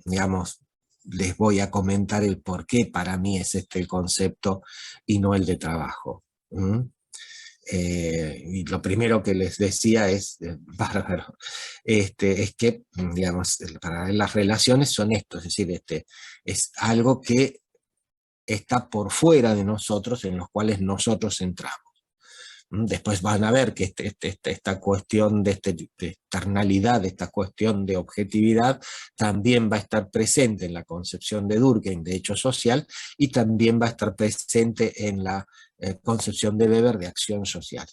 digamos, les voy a comentar el por qué para mí es el concepto y no el de trabajo. Y lo primero que les decía es, bárbaro, es que, digamos, para las relaciones son esto, es decir, es algo que está por fuera de nosotros, en los cuales nosotros entramos. Después van a ver que esta cuestión de externalidad, esta cuestión de objetividad, también va a estar presente en la concepción de Durkheim de hecho social, y también va a estar presente en la concepción de Weber de acción social.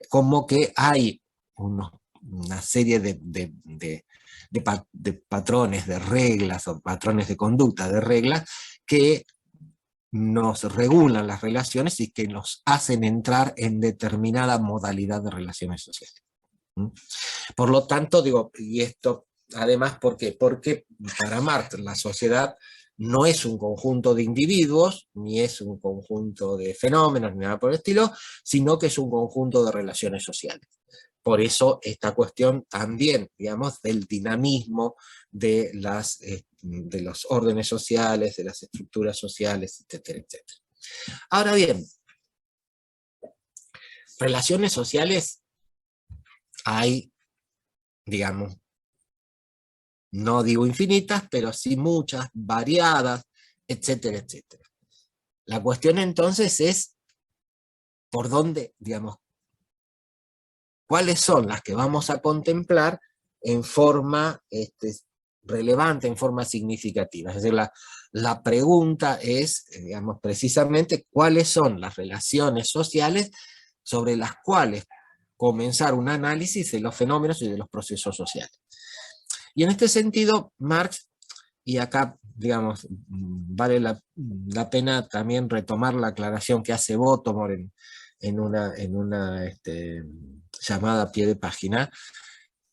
Como que hay una serie de patrones, de reglas, o patrones de conducta, de reglas, que nos regulan las relaciones y que nos hacen entrar en determinada modalidad de relaciones sociales. Por lo tanto, digo, y esto además, ¿por qué? Porque para Marx la sociedad no es un conjunto de individuos, ni es un conjunto de fenómenos, ni nada por el estilo, sino que es un conjunto de relaciones sociales. Por eso esta cuestión también, digamos, del dinamismo de los órdenes sociales, de las estructuras sociales, etcétera, etcétera. Ahora bien, relaciones sociales hay, digamos, no digo infinitas, pero sí muchas, variadas, etcétera, etcétera. La cuestión entonces es por dónde, digamos, cuáles son las que vamos a contemplar en forma relevante, en forma significativa. Es decir, la pregunta es, digamos, precisamente cuáles son las relaciones sociales sobre las cuales comenzar un análisis de los fenómenos y de los procesos sociales. Y en este sentido, Marx, y acá, digamos, vale la pena también retomar la aclaración que hace Bottomore en una llamada a pie de página,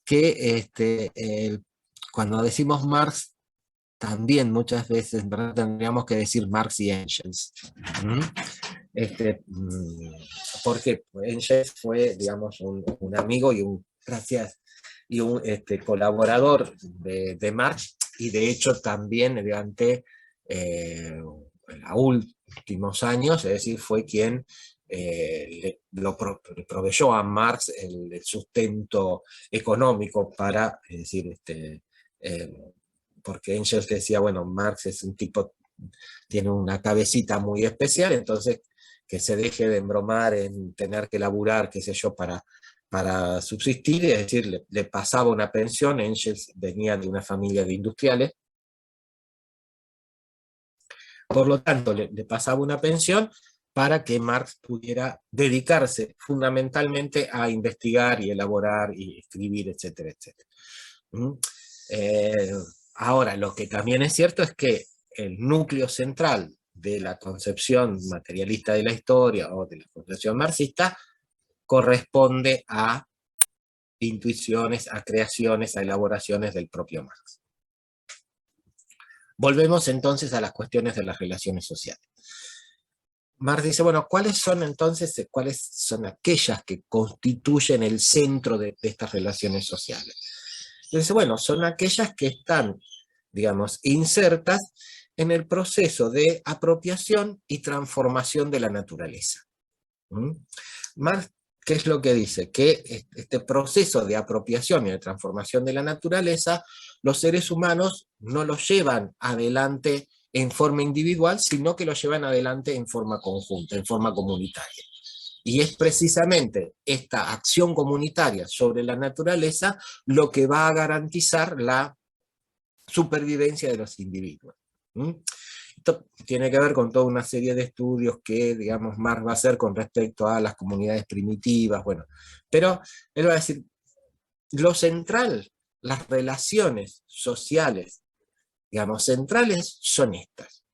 que cuando decimos Marx, también muchas veces, ¿verdad?, tendríamos que decir Marx y Engels. Porque Engels fue, digamos, un amigo y un colaborador de Marx, y de hecho también durante últimos años, es decir, fue quien le proveyó a Marx el sustento económico para, es decir, porque Engels decía, bueno, Marx es un tipo, tiene una cabecita muy especial, entonces que se deje de embromar en tener que laburar, qué sé yo, para subsistir, es decir, le pasaba una pensión. Engels venía de una familia de industriales, por lo tanto le pasaba una pensión para que Marx pudiera dedicarse fundamentalmente a investigar y elaborar y escribir, etcétera, etcétera. Ahora, lo que también es cierto es que el núcleo central de la concepción materialista de la historia o de la concepción marxista corresponde a intuiciones, a creaciones, a elaboraciones del propio Marx. Volvemos entonces a las cuestiones de las relaciones sociales. Marx dice, bueno, ¿cuáles son aquellas que constituyen el centro de estas relaciones sociales? Dice, bueno, son aquellas que están, digamos, insertas en el proceso de apropiación y transformación de la naturaleza. Marx, ¿qué es lo que dice? Que este proceso de apropiación y de transformación de la naturaleza, los seres humanos no lo llevan adelante en forma individual, sino que lo llevan adelante en forma conjunta, en forma comunitaria. Y es precisamente esta acción comunitaria sobre la naturaleza lo que va a garantizar la supervivencia de los individuos. Esto tiene que ver con toda una serie de estudios que, digamos, Marx va a hacer con respecto a las comunidades primitivas, bueno, pero él va a decir, lo central, las relaciones sociales, digamos, centrales son estas,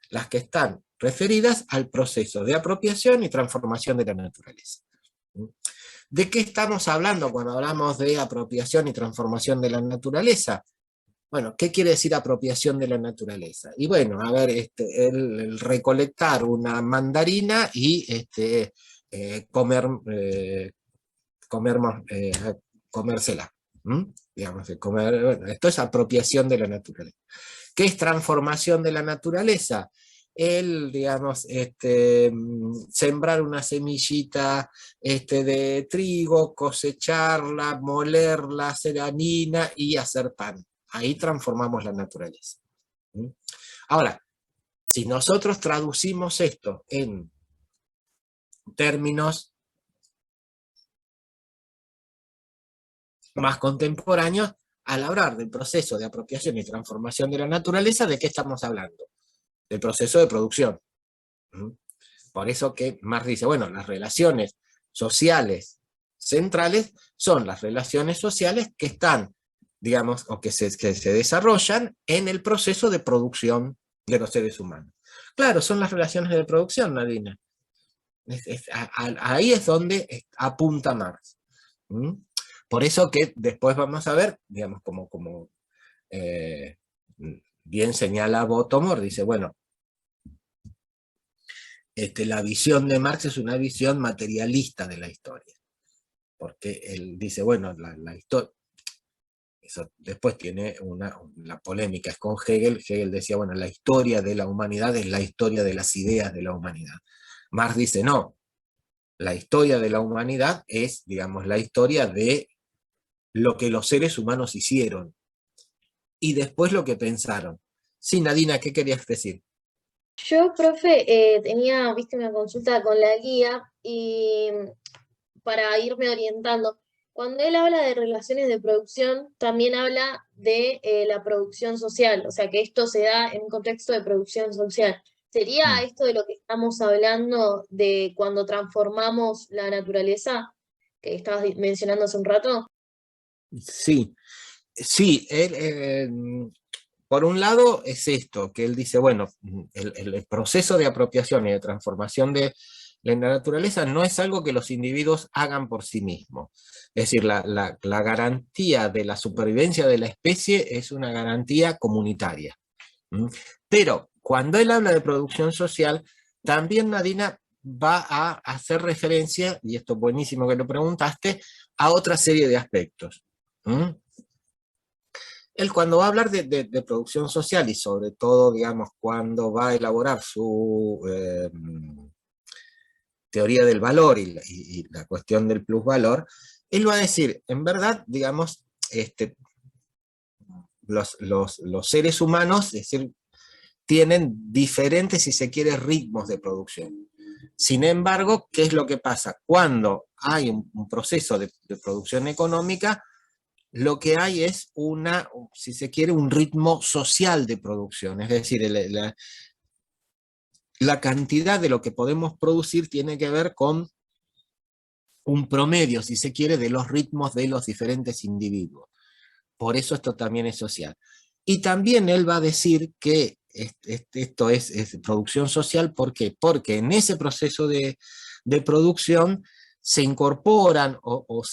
las que están referidas al proceso de apropiación y transformación de la naturaleza. ¿De qué estamos hablando cuando hablamos de apropiación y transformación de la naturaleza? Bueno, ¿qué quiere decir apropiación de la naturaleza? Y bueno, a ver, el recolectar una mandarina y comérsela. Digamos, bueno, esto es apropiación de la naturaleza. ¿Qué es transformación de la naturaleza? Digamos, sembrar una semillita de trigo, cosecharla, molerla, hacer harina y hacer pan. Ahí transformamos la naturaleza. Ahora, si nosotros traducimos esto en términos más contemporáneos, al hablar del proceso de apropiación y transformación de la naturaleza, ¿de qué estamos hablando? Del proceso de producción. Por eso que Marx dice, bueno, las relaciones sociales centrales son las relaciones sociales que están, digamos, o que se desarrollan en el proceso de producción de los seres humanos. Claro, son las relaciones de producción, Nadina. Ahí es donde apunta Marx. Por eso que después vamos a ver, digamos, como bien señala Bottomor, dice, bueno, la visión de Marx es una visión materialista de la historia. Porque él dice, bueno, la historia, eso después tiene la polémica es con Hegel. Hegel decía, bueno, la historia de la humanidad es la historia de las ideas de la humanidad. Marx dice, no, la historia de la humanidad es, digamos, la historia de lo que los seres humanos hicieron, y después lo que pensaron. Sí, Nadina, ¿qué querías decir? Yo, profe, tenía, viste, una consulta con la guía y para irme orientando. Cuando él habla de relaciones de producción, también habla de la producción social, o sea que esto se da en un contexto de producción social. ¿Sería esto de lo que estamos hablando de cuando transformamos la naturaleza, que estabas mencionando hace un rato? Sí, sí, por un lado es esto, que él dice, bueno, el proceso de apropiación y de transformación de la naturaleza no es algo que los individuos hagan por sí mismos. Es decir, la garantía de la supervivencia de la especie es una garantía comunitaria. Pero cuando él habla de producción social, también, Nadina, va a hacer referencia, y esto es buenísimo que lo preguntaste, a otra serie de aspectos. él cuando va a hablar de producción social y sobre todo, digamos, cuando va a elaborar su teoría del valor y la cuestión del plusvalor, él va a decir, en verdad, digamos, los seres humanos, es decir, tienen diferentes, si se quiere, ritmos de producción. Sin embargo, ¿qué es lo que pasa? Cuando hay un proceso de producción económica, lo que hay es si se quiere, un ritmo social de producción. Es decir, la cantidad de lo que podemos producir tiene que ver con un promedio, si se quiere, de los ritmos de los diferentes individuos. Por eso esto también es social. Y también él va a decir que esto es producción social, ¿por qué? Porque en ese proceso de producción se incorporan o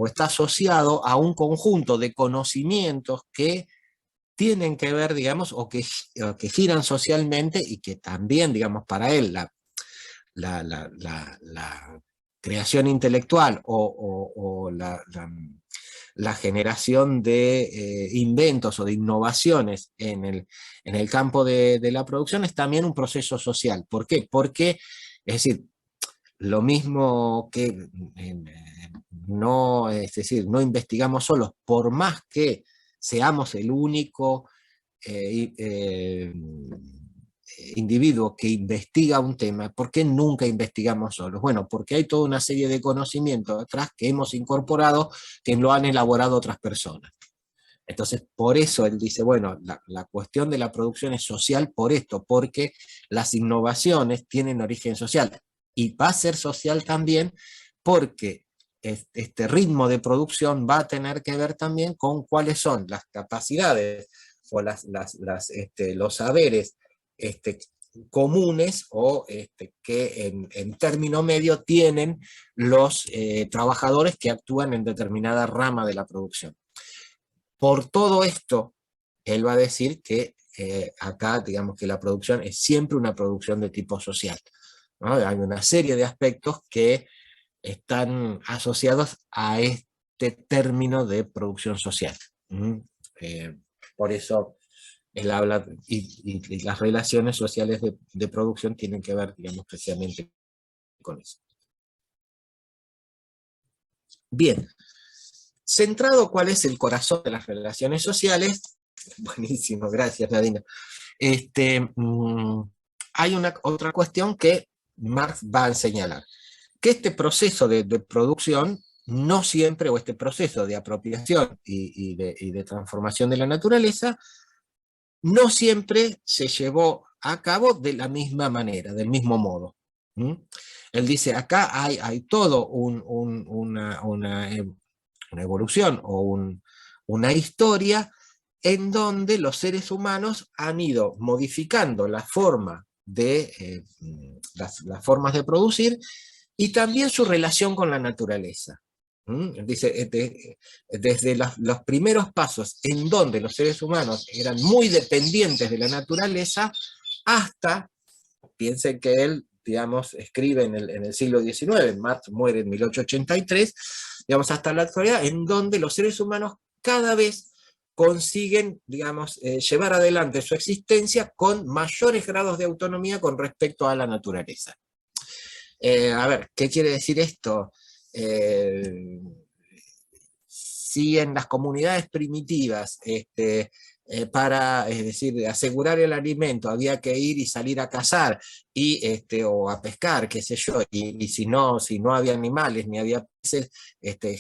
está asociado a un conjunto de conocimientos que tienen que ver, digamos, o que giran socialmente y que también, digamos, para él la creación intelectual o la generación de inventos o de innovaciones en el campo de la producción es también un proceso social. ¿Por qué? Porque, es decir, lo mismo que es decir, no investigamos solos, por más que seamos el único individuo que investiga un tema, ¿por qué nunca investigamos solos? Bueno, porque hay toda una serie de conocimientos atrás que hemos incorporado, que lo han elaborado otras personas. Entonces, por eso él dice, bueno, la cuestión de la producción es social por esto, porque las innovaciones tienen origen social, y va a ser social también porque este ritmo de producción va a tener que ver también con cuáles son las capacidades o los saberes comunes o que en término medio tienen los trabajadores que actúan en determinada rama de la producción. Por todo esto, él va a decir que acá, digamos que la producción es siempre una producción de tipo social, ¿no? Hay una serie de aspectos que están asociados a este término de producción social. Por eso él habla, y las relaciones sociales de producción tienen que ver, digamos, precisamente con eso. Bien, centrado cuál es el corazón de las relaciones sociales, buenísimo, gracias Nadina, hay otra cuestión que Marx va a señalar, que este proceso de producción no siempre, o este proceso de apropiación y de transformación de la naturaleza, no siempre se llevó a cabo de la misma manera, del mismo modo. Él dice, acá hay todo una evolución o una historia en donde los seres humanos han ido modificando la forma las formas de producir y también su relación con la naturaleza. Dice, desde los primeros pasos en donde los seres humanos eran muy dependientes de la naturaleza, hasta, piensen que él, digamos, escribe en el siglo XIX, Marx muere en 1883, digamos, hasta la actualidad, en donde los seres humanos cada vez consiguen, digamos, llevar adelante su existencia con mayores grados de autonomía con respecto a la naturaleza. A ver, ¿qué quiere decir esto? Si en las comunidades primitivas, para, es decir, asegurar el alimento había que ir y salir a cazar o a pescar, qué sé yo, y si no había animales ni había peces,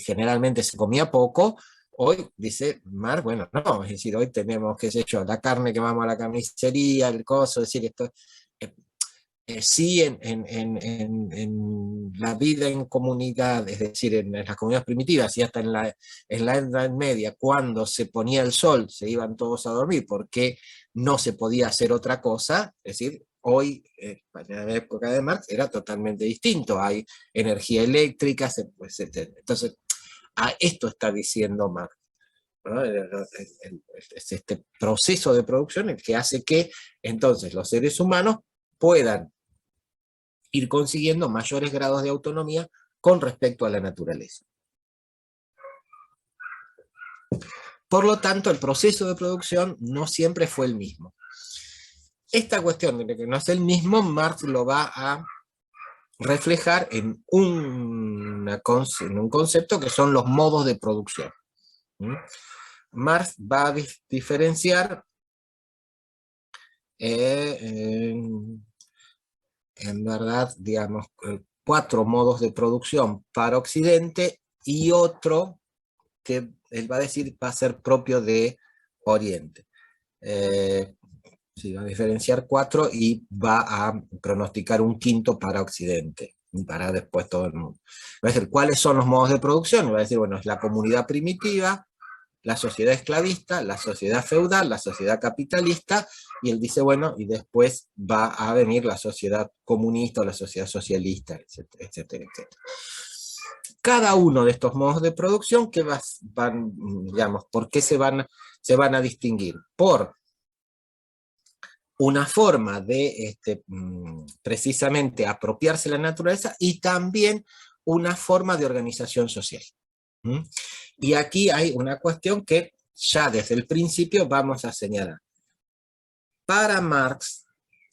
generalmente se comía poco. Hoy, dice Marx, bueno, no, es decir, hoy tenemos, qué sé yo, la carne que vamos a la carnicería, el coso, es decir, esto... sí en la vida en comunidad, es decir, en las comunidades primitivas y hasta en la Edad Media, cuando se ponía el sol, se iban todos a dormir porque no se podía hacer otra cosa, es decir, hoy, en la época de Marx, era totalmente distinto, hay energía eléctrica, etc. Entonces, a esto está diciendo Marx, ¿no? Es este proceso de producción el que hace que entonces los seres humanos puedan ir consiguiendo mayores grados de autonomía con respecto a la naturaleza. Por lo tanto, el proceso de producción no siempre fue el mismo. Esta cuestión de que no es el mismo, Marx lo va a reflejar en un concepto que son los modos de producción. Marx va a diferenciar en verdad, digamos, 4 modos de producción para Occidente y otro que él va a decir va a ser propio de Oriente. Sí, va a diferenciar 4 y va a pronosticar un quinto para Occidente, y para después todo el mundo. Va a decir, ¿cuáles son los modos de producción? Va a decir, bueno, es la comunidad primitiva, la sociedad esclavista, la sociedad feudal, la sociedad capitalista, y él dice, bueno, y después va a venir la sociedad comunista o la sociedad socialista, etcétera, etcétera, etcétera. Cada uno de estos modos de producción, que van, digamos, ¿por qué se van a distinguir? Por una forma de precisamente apropiarse de la naturaleza y también una forma de organización social. Y aquí hay una cuestión que ya desde el principio vamos a señalar. Para Marx,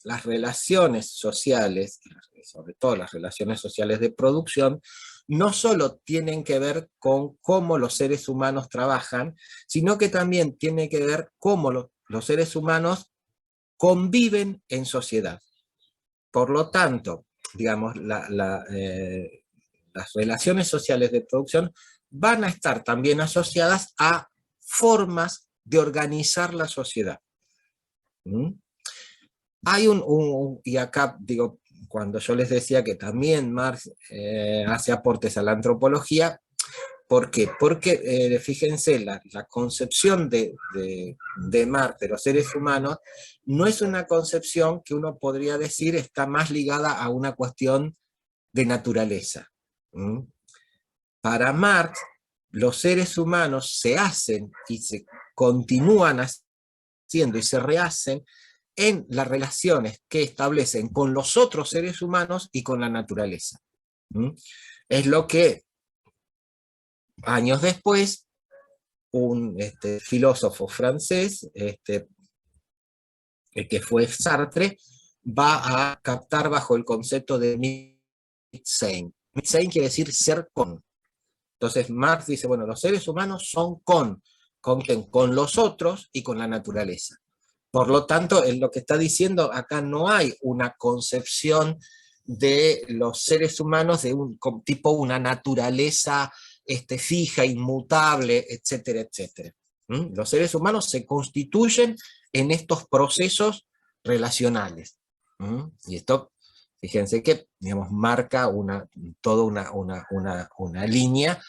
las relaciones sociales, sobre todo las relaciones sociales de producción, no solo tienen que ver con cómo los seres humanos trabajan, sino que también tienen que ver cómo los seres humanos conviven en sociedad. Por lo tanto, digamos, las relaciones sociales de producción van a estar también asociadas a formas de organizar la sociedad. Hay y acá digo, cuando yo les decía que también Marx hace aportes a la antropología, ¿por qué? Porque fíjense, la concepción de Marx de los seres humanos no es una concepción que uno podría decir está más ligada a una cuestión de naturaleza. Para Marx, los seres humanos se hacen y se continúan haciendo y se rehacen en las relaciones que establecen con los otros seres humanos y con la naturaleza. Es lo que años después un filósofo francés, que fue Sartre, va a captar bajo el concepto de Mitsein. Mitsein quiere decir ser con. Entonces Marx dice, bueno, los seres humanos son con los otros y con la naturaleza. Por lo tanto, en lo que está diciendo acá no hay una concepción de los seres humanos de tipo una naturaleza fija, inmutable, etcétera, etcétera. Los seres humanos se constituyen en estos procesos relacionales. Y esto, fíjense que, digamos, marca toda una línea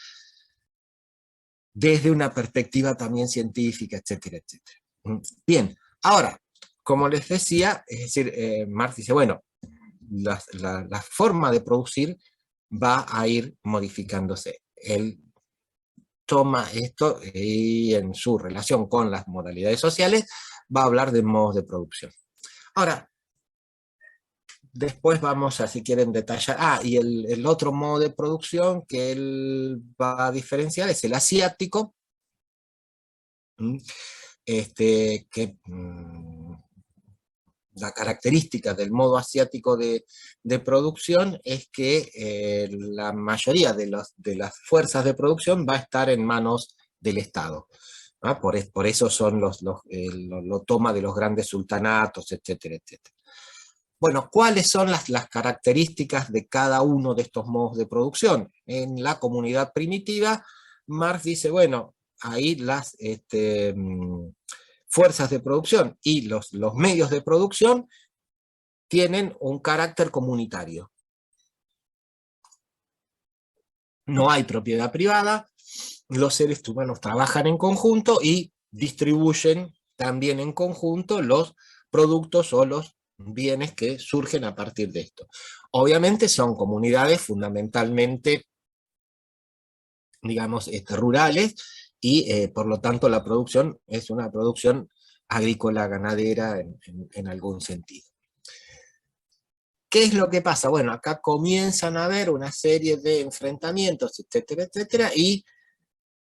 desde una perspectiva también científica, etcétera, etcétera. Bien, ahora, como les decía, es decir, Marx dice, bueno, la forma de producir va a ir modificándose. Él toma esto y en su relación con las modalidades sociales va a hablar de modos de producción. Ahora, después vamos a, si quieren, detallar. Y el otro modo de producción que él va a diferenciar es el asiático, que la característica del modo asiático de producción es que la mayoría de las fuerzas de producción va a estar en manos del Estado. Por eso son lo toma de los grandes sultanatos, etcétera, etcétera. Bueno, ¿cuáles son las características de cada uno de estos modos de producción? En la comunidad primitiva, Marx dice, bueno, ahí las fuerzas de producción y los medios de producción tienen un carácter comunitario. No hay propiedad privada, los seres humanos trabajan en conjunto y distribuyen también en conjunto los productos o los bienes que surgen a partir de esto. Obviamente son comunidades fundamentalmente, digamos, rurales, y por lo tanto la producción es una producción agrícola, ganadera en algún sentido. ¿Qué es lo que pasa? Bueno, acá comienzan a haber una serie de enfrentamientos, etcétera, etcétera, y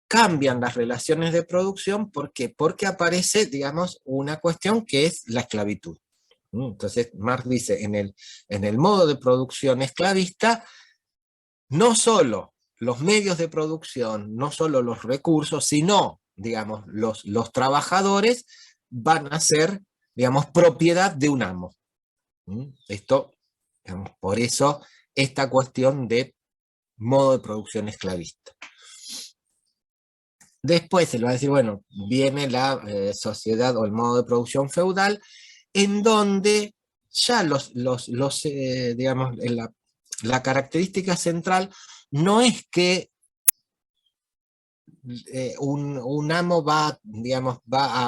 cambian las relaciones de producción. ¿Por qué? Porque aparece, digamos, una cuestión que es la esclavitud. Entonces Marx dice, en el modo de producción esclavista, no solo los medios de producción, no solo los recursos, sino, digamos, los trabajadores van a ser, digamos, propiedad de un amo. Esto, digamos, por eso esta cuestión de modo de producción esclavista. Después se le va a decir, bueno, viene la sociedad o el modo de producción feudal, en donde ya digamos, la característica central no es que un amo digamos, va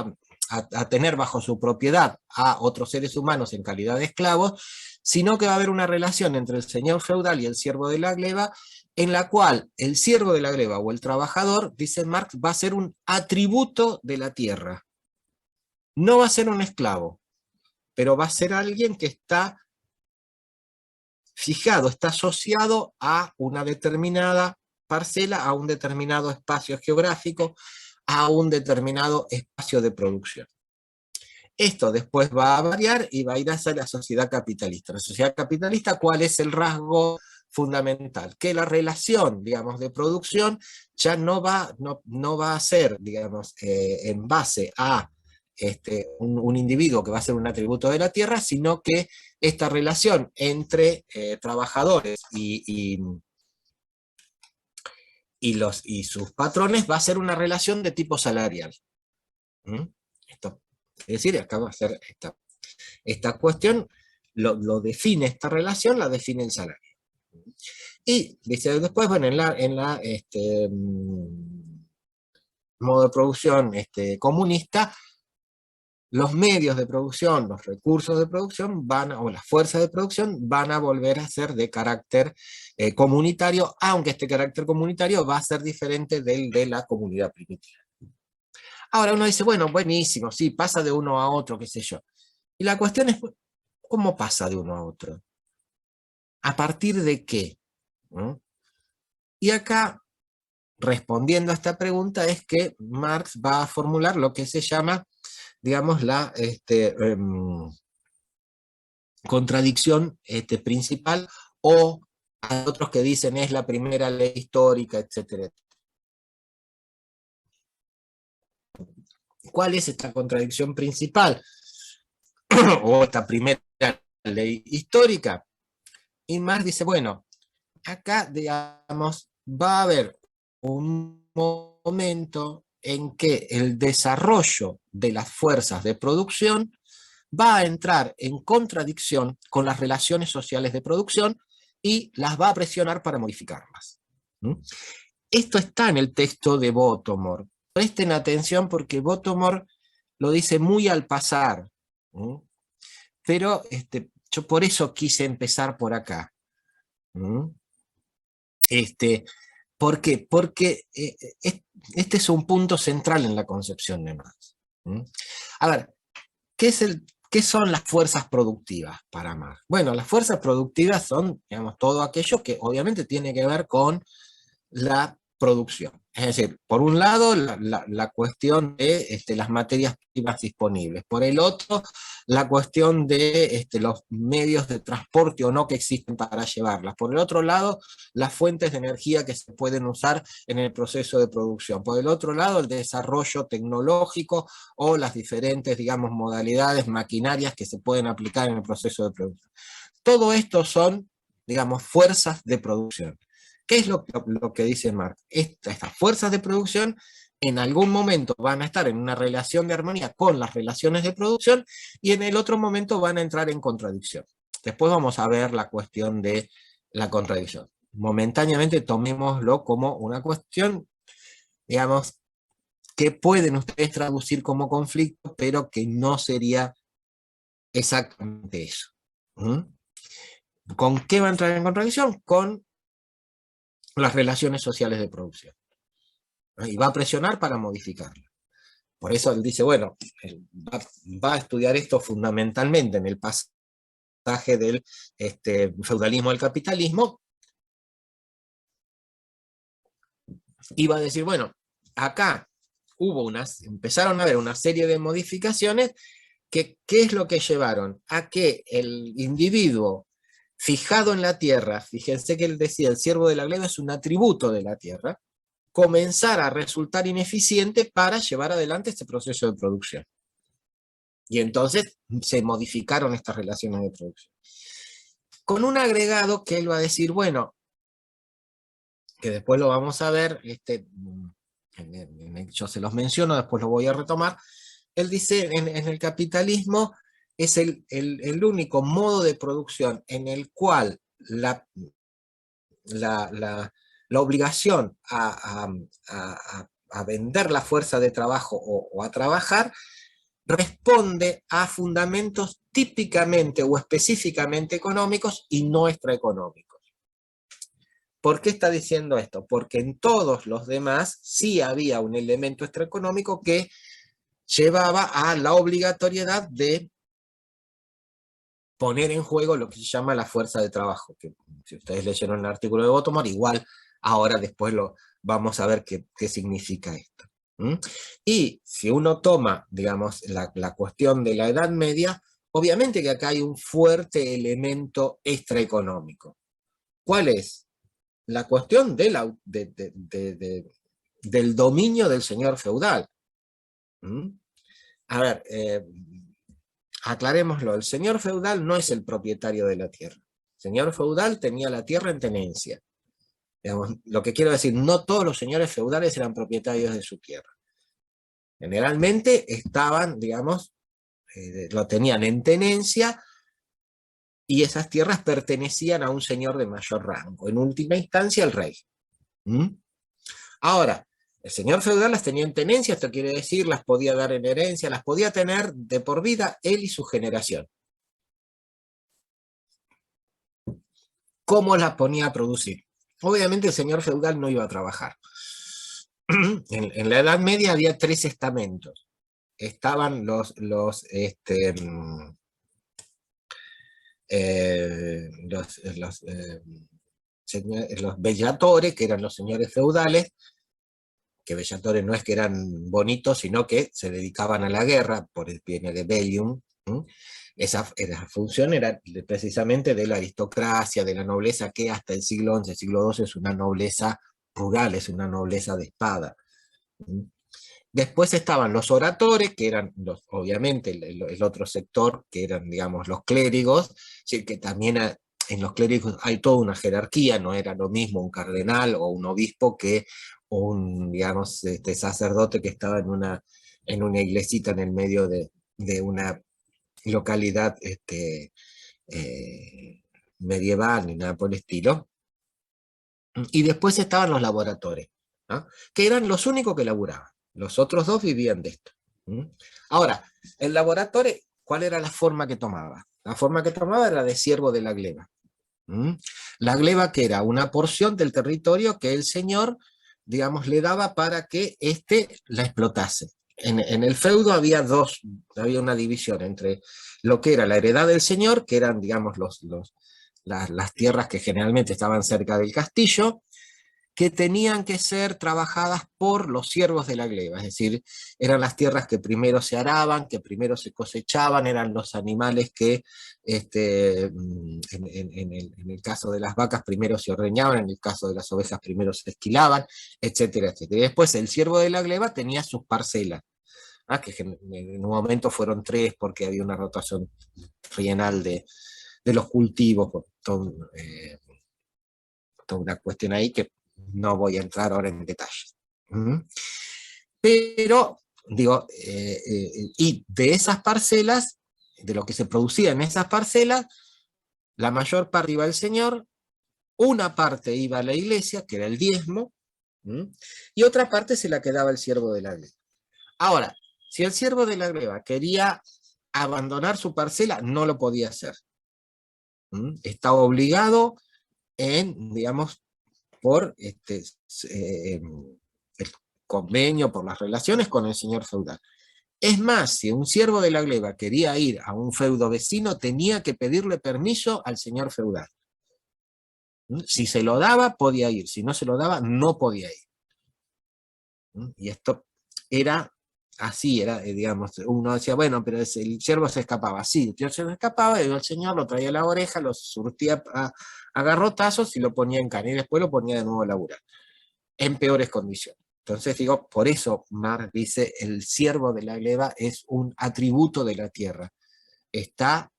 a tener bajo su propiedad a otros seres humanos en calidad de esclavos, sino que va a haber una relación entre el señor feudal y el siervo de la gleba, en la cual el siervo de la gleba o el trabajador, dice Marx, va a ser un atributo de la tierra. No va a ser un esclavo, pero va a ser alguien que está fijado, está asociado a una determinada parcela, a un determinado espacio geográfico, a un determinado espacio de producción. Esto después va a variar y va a ir hacia la sociedad capitalista. La sociedad capitalista, ¿cuál es el rasgo fundamental? Que la relación, digamos, de producción ya no va a ser, digamos, en base a un individuo que va a ser un atributo de la tierra, sino que esta relación entre trabajadores y sus patrones va a ser una relación de tipo salarial. Esto, es decir, acá va a ser esta cuestión, lo define esta relación, la define el salario. Y dice después, bueno, en la modo de producción comunista, los medios de producción, los recursos de producción, o las fuerzas de producción, van a volver a ser de carácter comunitario, aunque este carácter comunitario va a ser diferente del de la comunidad primitiva. Ahora uno dice, bueno, buenísimo, sí, pasa de uno a otro, qué sé yo. Y la cuestión es, ¿cómo pasa de uno a otro? ¿A partir de qué? Y acá, respondiendo a esta pregunta, es que Marx va a formular lo que se llama, digamos, la contradicción principal, o hay otros que dicen es la primera ley histórica, etcétera. ¿Cuál es esta contradicción principal? O esta primera ley histórica. Y Marx dice, bueno, acá, digamos, va a haber un momento en que el desarrollo de las fuerzas de producción va a entrar en contradicción con las relaciones sociales de producción y las va a presionar para modificarlas. Esto está en el texto de Bottomore. Presten atención porque Bottomore lo dice muy al pasar, pero yo por eso quise empezar por acá. ¿Por qué? Porque este es un punto central en la concepción de Marx. A ver, ¿qué son las fuerzas productivas para Marx? Bueno, las fuerzas productivas son, digamos, todo aquello que obviamente tiene que ver con la producción. Es decir, por un lado, la cuestión de las materias primas disponibles. Por el otro, la cuestión de los medios de transporte o no que existen para llevarlas. Por el otro lado, las fuentes de energía que se pueden usar en el proceso de producción. Por el otro lado, el desarrollo tecnológico o las diferentes, digamos, modalidades maquinarias que se pueden aplicar en el proceso de producción. Todo esto son, digamos, fuerzas de producción. ¿Qué es lo que dice Marx? Estas fuerzas de producción en algún momento van a estar en una relación de armonía con las relaciones de producción y en el otro momento van a entrar en contradicción. Después vamos a ver la cuestión de la contradicción. Momentáneamente tomémoslo como una cuestión, digamos, que pueden ustedes traducir como conflicto, pero que no sería exactamente eso. ¿Con qué va a entrar en contradicción? Con las relaciones sociales de producción. Y va a presionar para modificarla. Por eso él dice, bueno, él va a estudiar esto fundamentalmente en el pasaje del feudalismo al capitalismo, y va a decir, bueno, acá empezaron a haber una serie de modificaciones que, ¿qué es lo que llevaron? A que el individuo fijado en la tierra, fíjense que él decía, el siervo de la gleba es un atributo de la tierra, comenzara a resultar ineficiente para llevar adelante este proceso de producción. Y entonces se modificaron estas relaciones de producción. Con un agregado que él va a decir, bueno, que después lo vamos a ver, yo se los menciono, después lo voy a retomar. Él dice, en el capitalismo es el único modo de producción en el cual la obligación a vender la fuerza de trabajo o a trabajar responde a fundamentos típicamente o específicamente económicos y no extraeconómicos. ¿Por qué está diciendo esto? Porque en todos los demás sí había un elemento extraeconómico que llevaba a la obligatoriedad de poner en juego lo que se llama la fuerza de trabajo, que si ustedes leyeron el artículo de Bottomar, igual ahora después lo vamos a ver qué significa esto. Y si uno toma, digamos, la cuestión de la Edad Media, obviamente que acá hay un fuerte elemento extraeconómico. ¿Cuál es? La cuestión del dominio del señor feudal. A ver, aclarémoslo, el señor feudal no es el propietario de la tierra. El señor feudal tenía la tierra en tenencia. Digamos, lo que quiero decir, no todos los señores feudales eran propietarios de su tierra. Generalmente estaban, digamos, lo tenían en tenencia y esas tierras pertenecían a un señor de mayor rango, en última instancia el rey. Ahora, el señor feudal las tenía en tenencia, esto quiere decir, las podía dar en herencia, las podía tener de por vida él y su generación. ¿Cómo las ponía a producir? Obviamente el señor feudal no iba a trabajar. En la Edad Media había 3 estamentos. Estaban los bellatores, que eran los señores feudales, que bellatores no es que eran bonitos, sino que se dedicaban a la guerra, por el viene de Bellium. Esa función era precisamente de la aristocracia, de la nobleza, que hasta el siglo XI, siglo XII es una nobleza rural, es una nobleza de espada. Después estaban los oratores, que eran obviamente el otro sector, que eran, digamos, los clérigos, que también en los clérigos hay toda una jerarquía, no era lo mismo un cardenal o un obispo que un, digamos, sacerdote que estaba en una iglesita en el medio de una localidad medieval, ni nada por el estilo. Y después estaban los laboratorios, ¿no? Que eran los únicos que laburaban. Los otros 2 vivían de esto. Ahora, el laboratorio, ¿cuál era la forma que tomaba? La forma que tomaba era de siervo de la gleba. La gleba, que era una porción del territorio que el señor, digamos, le daba para que la explotase. En el feudo había una división entre lo que era la heredad del señor, que eran, digamos, las tierras que generalmente estaban cerca del castillo, que tenían que ser trabajadas por los siervos de la gleba, es decir, eran las tierras que primero se araban, que primero se cosechaban, eran los animales que, en el caso de las vacas primero se ordeñaban, en el caso de las ovejas primero se esquilaban, etcétera, etcétera. Y después el siervo de la gleba tenía sus parcelas, que en un momento fueron 3 porque había una rotación trienal de los cultivos, toda una cuestión ahí que no voy a entrar ahora en detalle. Pero, digo, y de esas parcelas, de lo que se producía en esas parcelas, la mayor parte iba al señor, una parte iba a la iglesia, que era el diezmo, y otra parte se la quedaba el siervo de la gleba. Ahora, si el siervo de la gleba quería abandonar su parcela, no lo podía hacer. Estaba obligado digamos, por el convenio, por las relaciones con el señor feudal. Es más, si un siervo de la gleba quería ir a un feudo vecino, tenía que pedirle permiso al señor feudal. Si se lo daba, podía ir. Si no se lo daba, no podía ir. Y esto era así, era, digamos, uno decía, bueno, pero el siervo se escapaba. Sí, el siervo se escapaba, y el señor lo traía a la oreja, lo surtía a garrotazos y lo ponía en cana, y después lo ponía de nuevo a laburar, en peores condiciones. Entonces digo, por eso Marx dice, el siervo de la gleba es un atributo de la tierra. Está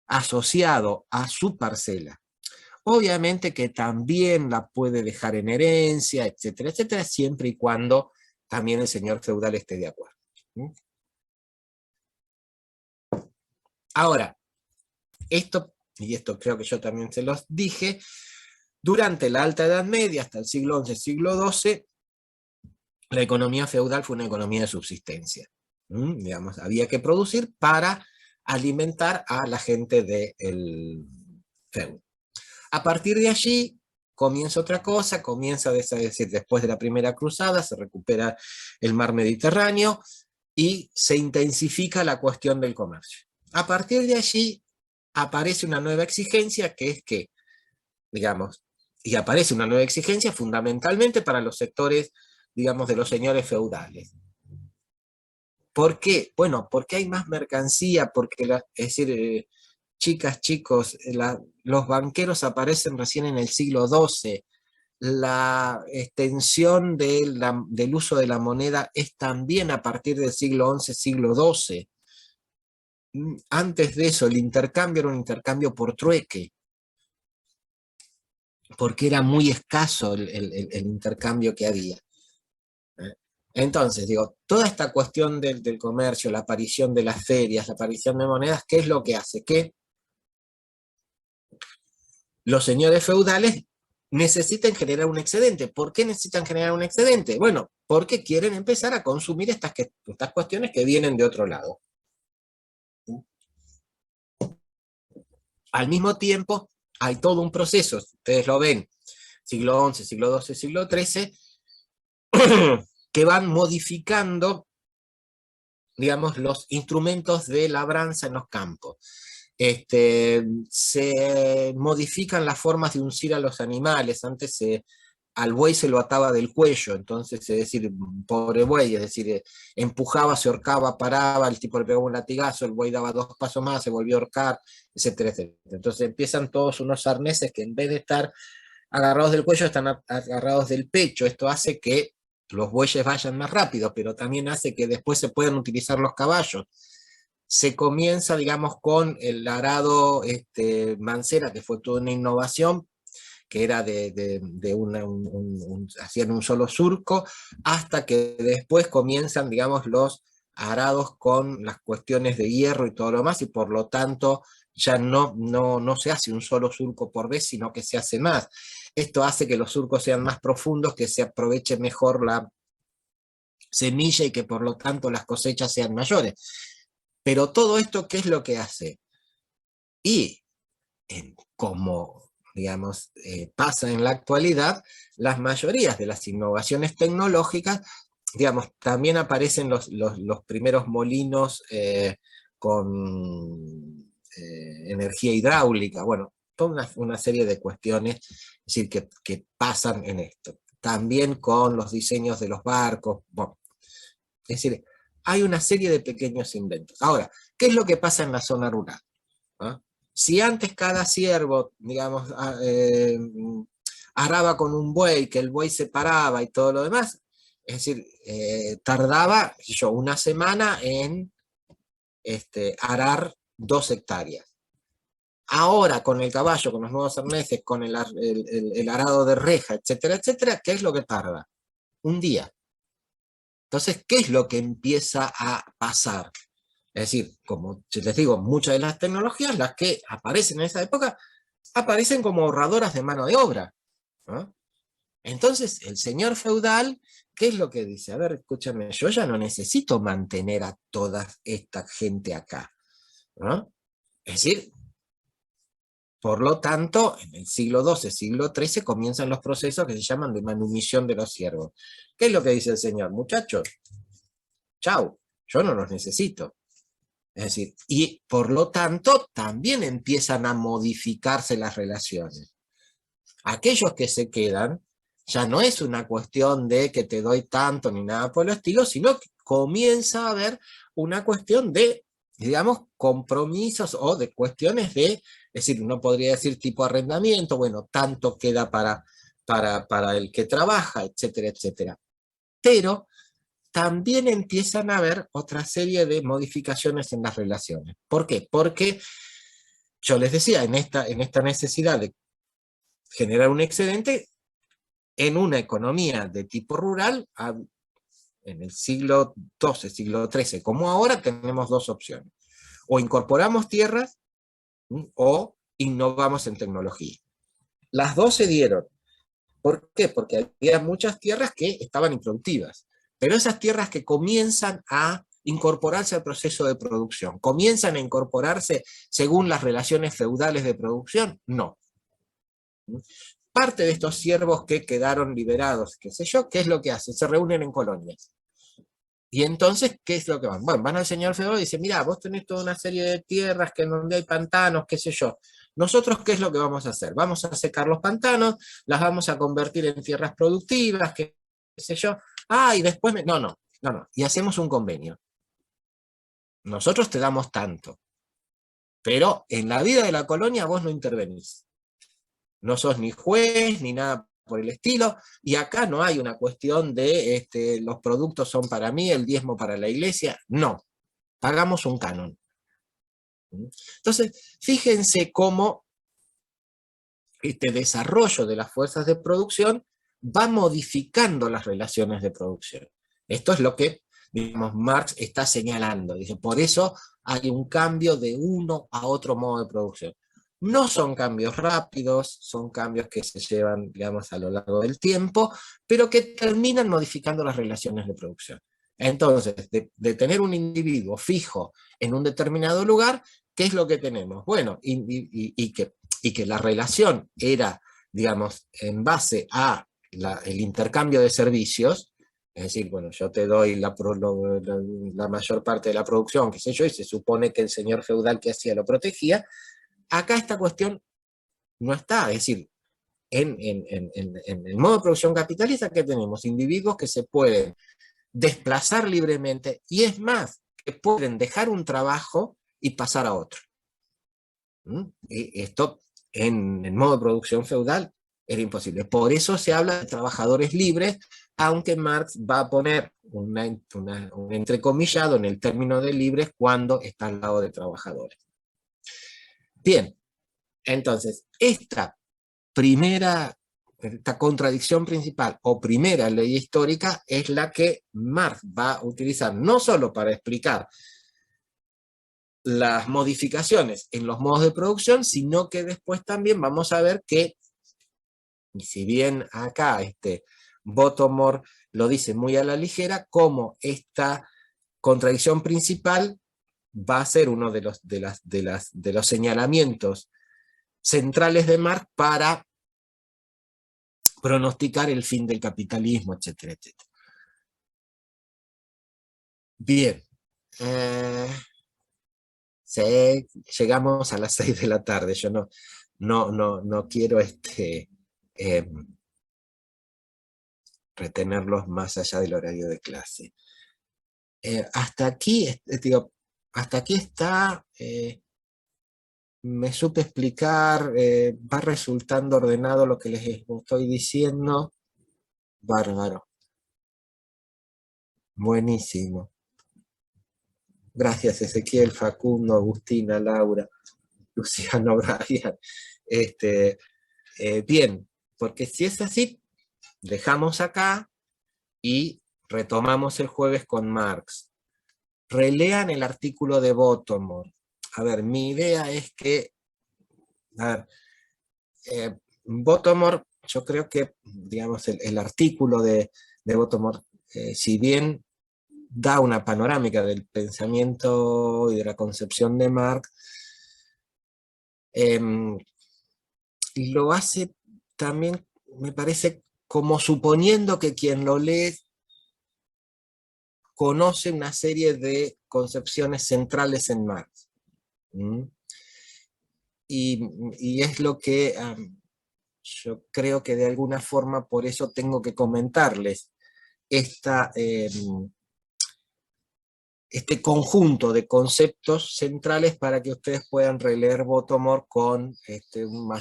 asociado a su parcela. Obviamente que también la puede dejar en herencia, etcétera, etcétera, siempre y cuando también el señor feudal esté de acuerdo. Ahora, esto, y esto creo que yo también se los dije, durante la Alta Edad Media, hasta el siglo XI, siglo XII, la economía feudal fue una economía de subsistencia. Digamos, había que producir para alimentar a la gente del feudo. A partir de allí comienza otra cosa, comienza, es decir, después de la primera cruzada se recupera el mar Mediterráneo y se intensifica la cuestión del comercio. A partir de allí aparece una nueva exigencia, que es que, digamos, y aparece una nueva exigencia fundamentalmente para los sectores, digamos, de los señores feudales. ¿Por qué? Bueno, porque hay más mercancía, porque, es decir, chicas, chicos, los banqueros aparecen recién en el siglo XII, la extensión del uso de la moneda es también a partir del siglo XI, siglo XII. Antes de eso, el intercambio era un intercambio por trueque, porque era muy escaso el intercambio que había. Entonces, digo, toda esta cuestión del comercio, la aparición de las ferias, la aparición de monedas, ¿qué es lo que hace? Que los señores feudales necesitan generar un excedente. ¿Por qué necesitan generar un excedente? Bueno, porque quieren empezar a consumir estas cuestiones que vienen de otro lado. Al mismo tiempo, hay todo un proceso, ustedes lo ven, siglo XI, siglo XII, siglo XIII, que van modificando, digamos, los instrumentos de labranza en los campos. Se modifican las formas de uncir a los animales. Antes al buey se lo ataba del cuello, entonces, es decir, pobre buey, es decir, empujaba, se ahorcaba, paraba, el tipo le pegaba un latigazo, el buey daba 2 pasos más, se volvió a ahorcar, etcétera, etcétera. Entonces empiezan todos unos arneses que en vez de estar agarrados del cuello, están agarrados del pecho. Esto hace que los bueyes vayan más rápido, pero también hace que después se puedan utilizar los caballos. Se comienza, digamos, con el arado mancera, que fue toda una innovación, que era hacían un solo surco, hasta que después comienzan, digamos, los arados con las cuestiones de hierro y todo lo demás, y por lo tanto ya no se hace un solo surco por vez, sino que se hace más. Esto hace que los surcos sean más profundos, que se aproveche mejor la semilla y que por lo tanto las cosechas sean mayores. Pero todo esto, ¿qué es lo que hace? Y como, digamos, pasa en la actualidad, las mayorías de las innovaciones tecnológicas, digamos, también aparecen los primeros molinos con energía hidráulica, bueno, toda una serie de cuestiones, es decir, que pasan en esto. También con los diseños de los barcos, bueno, es decir, hay una serie de pequeños inventos. Ahora, ¿qué es lo que pasa en la zona rural? ¿Ah? Si antes cada siervo, digamos, araba con un buey, que el buey se paraba y todo lo demás, es decir, tardaba una semana en arar 2 hectáreas. Ahora, con el caballo, con los nuevos arneses, con el arado de reja, etcétera, etcétera, ¿qué es lo que tarda? Un día. Entonces, ¿qué es lo que empieza a pasar? Es decir, como les digo, muchas de las tecnologías, las que aparecen en esa época, aparecen como ahorradoras de mano de obra, ¿no? Entonces, el señor feudal, ¿qué es lo que dice? A ver, escúchame, yo ya no necesito mantener a toda esta gente acá, ¿no? Es decir, por lo tanto, en el siglo XII, siglo XIII, comienzan los procesos que se llaman de manumisión de los siervos. ¿Qué es lo que dice el señor? Muchachos, chau, yo no los necesito. Es decir, y por lo tanto también empiezan a modificarse las relaciones. Aquellos que se quedan Ya no es una cuestión de que te doy tanto ni nada por el estilo, sino que comienza a haber una cuestión de, digamos, compromisos o de cuestiones de, es decir, uno podría decir tipo arrendamiento, bueno, tanto queda para el que trabaja, etcétera, etcétera. Pero también empiezan a haber otra serie de modificaciones en las relaciones. ¿Por qué? Porque yo les decía, en esta necesidad de generar un excedente, en una economía de tipo rural, en el siglo XII, siglo XIII, como ahora, tenemos dos opciones. O incorporamos tierras o innovamos en tecnología. Las dos se dieron. ¿Por qué? Porque había muchas tierras que estaban improductivas, pero esas tierras que comienzan a incorporarse al proceso de producción, comienzan a incorporarse según las relaciones feudales de producción, no. Parte de estos siervos que quedaron liberados, qué sé yo, ¿qué es lo que hacen? Se reúnen en colonias. Y entonces, ¿qué es lo que van? Bueno, van al señor feudal y dicen, mira, vos tenés toda una serie de tierras que donde hay pantanos, qué sé yo. Nosotros, ¿qué es lo que vamos a hacer? Vamos a secar los pantanos, las vamos a convertir en tierras productivas, qué sé yo. Ah, y después, no. Y hacemos un convenio. Nosotros te damos tanto, pero en la vida de la colonia vos no intervenís. No sos ni juez, ni nada por el estilo, y acá no hay una cuestión de los productos son para mí, el diezmo para la iglesia, no, pagamos un canon. Entonces, fíjense cómo este desarrollo de las fuerzas de producción va modificando las relaciones de producción. Esto es lo que, digamos, Marx está señalando, dice, por eso hay un cambio de uno a otro modo de producción. No son cambios rápidos, son cambios que se llevan, digamos, a lo largo del tiempo, pero que terminan modificando las relaciones de producción. Entonces, de tener un individuo fijo en un determinado lugar, ¿qué es lo que tenemos? Bueno, y que la relación era, digamos, en base a el intercambio de servicios, es decir, bueno, yo te doy la mayor parte de la producción, qué sé yo, y se supone que el señor feudal que hacía lo protegía. Acá esta cuestión no está, es decir, en el modo de producción capitalista que tenemos individuos que se pueden desplazar libremente, y es más, que pueden dejar un trabajo y pasar a otro. Y esto en el modo de producción feudal era imposible. Por eso se habla de trabajadores libres, aunque Marx va a poner un entrecomillado en el término de libres cuando está al lado de trabajadores. Bien, entonces, esta contradicción principal o primera ley histórica es la que Marx va a utilizar no solo para explicar las modificaciones en los modos de producción, sino que después también vamos a ver que, y si bien acá Bottomore lo dice muy a la ligera, como esta contradicción principal va a ser uno de los señalamientos centrales de Marx para pronosticar el fin del capitalismo, etcétera, etcétera. Bien. Sí, llegamos a las 6 de la tarde. Yo no quiero retenerlos más allá del horario de clase. Hasta aquí está, me supe explicar, va resultando ordenado lo que les estoy diciendo. Bárbaro. Buenísimo. Gracias, Ezequiel, Facundo, Agustina, Laura, Luciano, Brian. Bien, porque si es así, dejamos acá y retomamos el jueves con Marx. Relean el artículo de Bottomore. A ver, mi idea es que, Bottomore, yo creo que, digamos, el artículo de Bottomore, si bien da una panorámica del pensamiento y de la concepción de Marx, lo hace también, me parece, como suponiendo que quien lo lee conoce una serie de concepciones centrales en Marx. Y es lo que yo creo que de alguna forma por eso tengo que comentarles este conjunto de conceptos centrales para que ustedes puedan releer Votomor con un mayor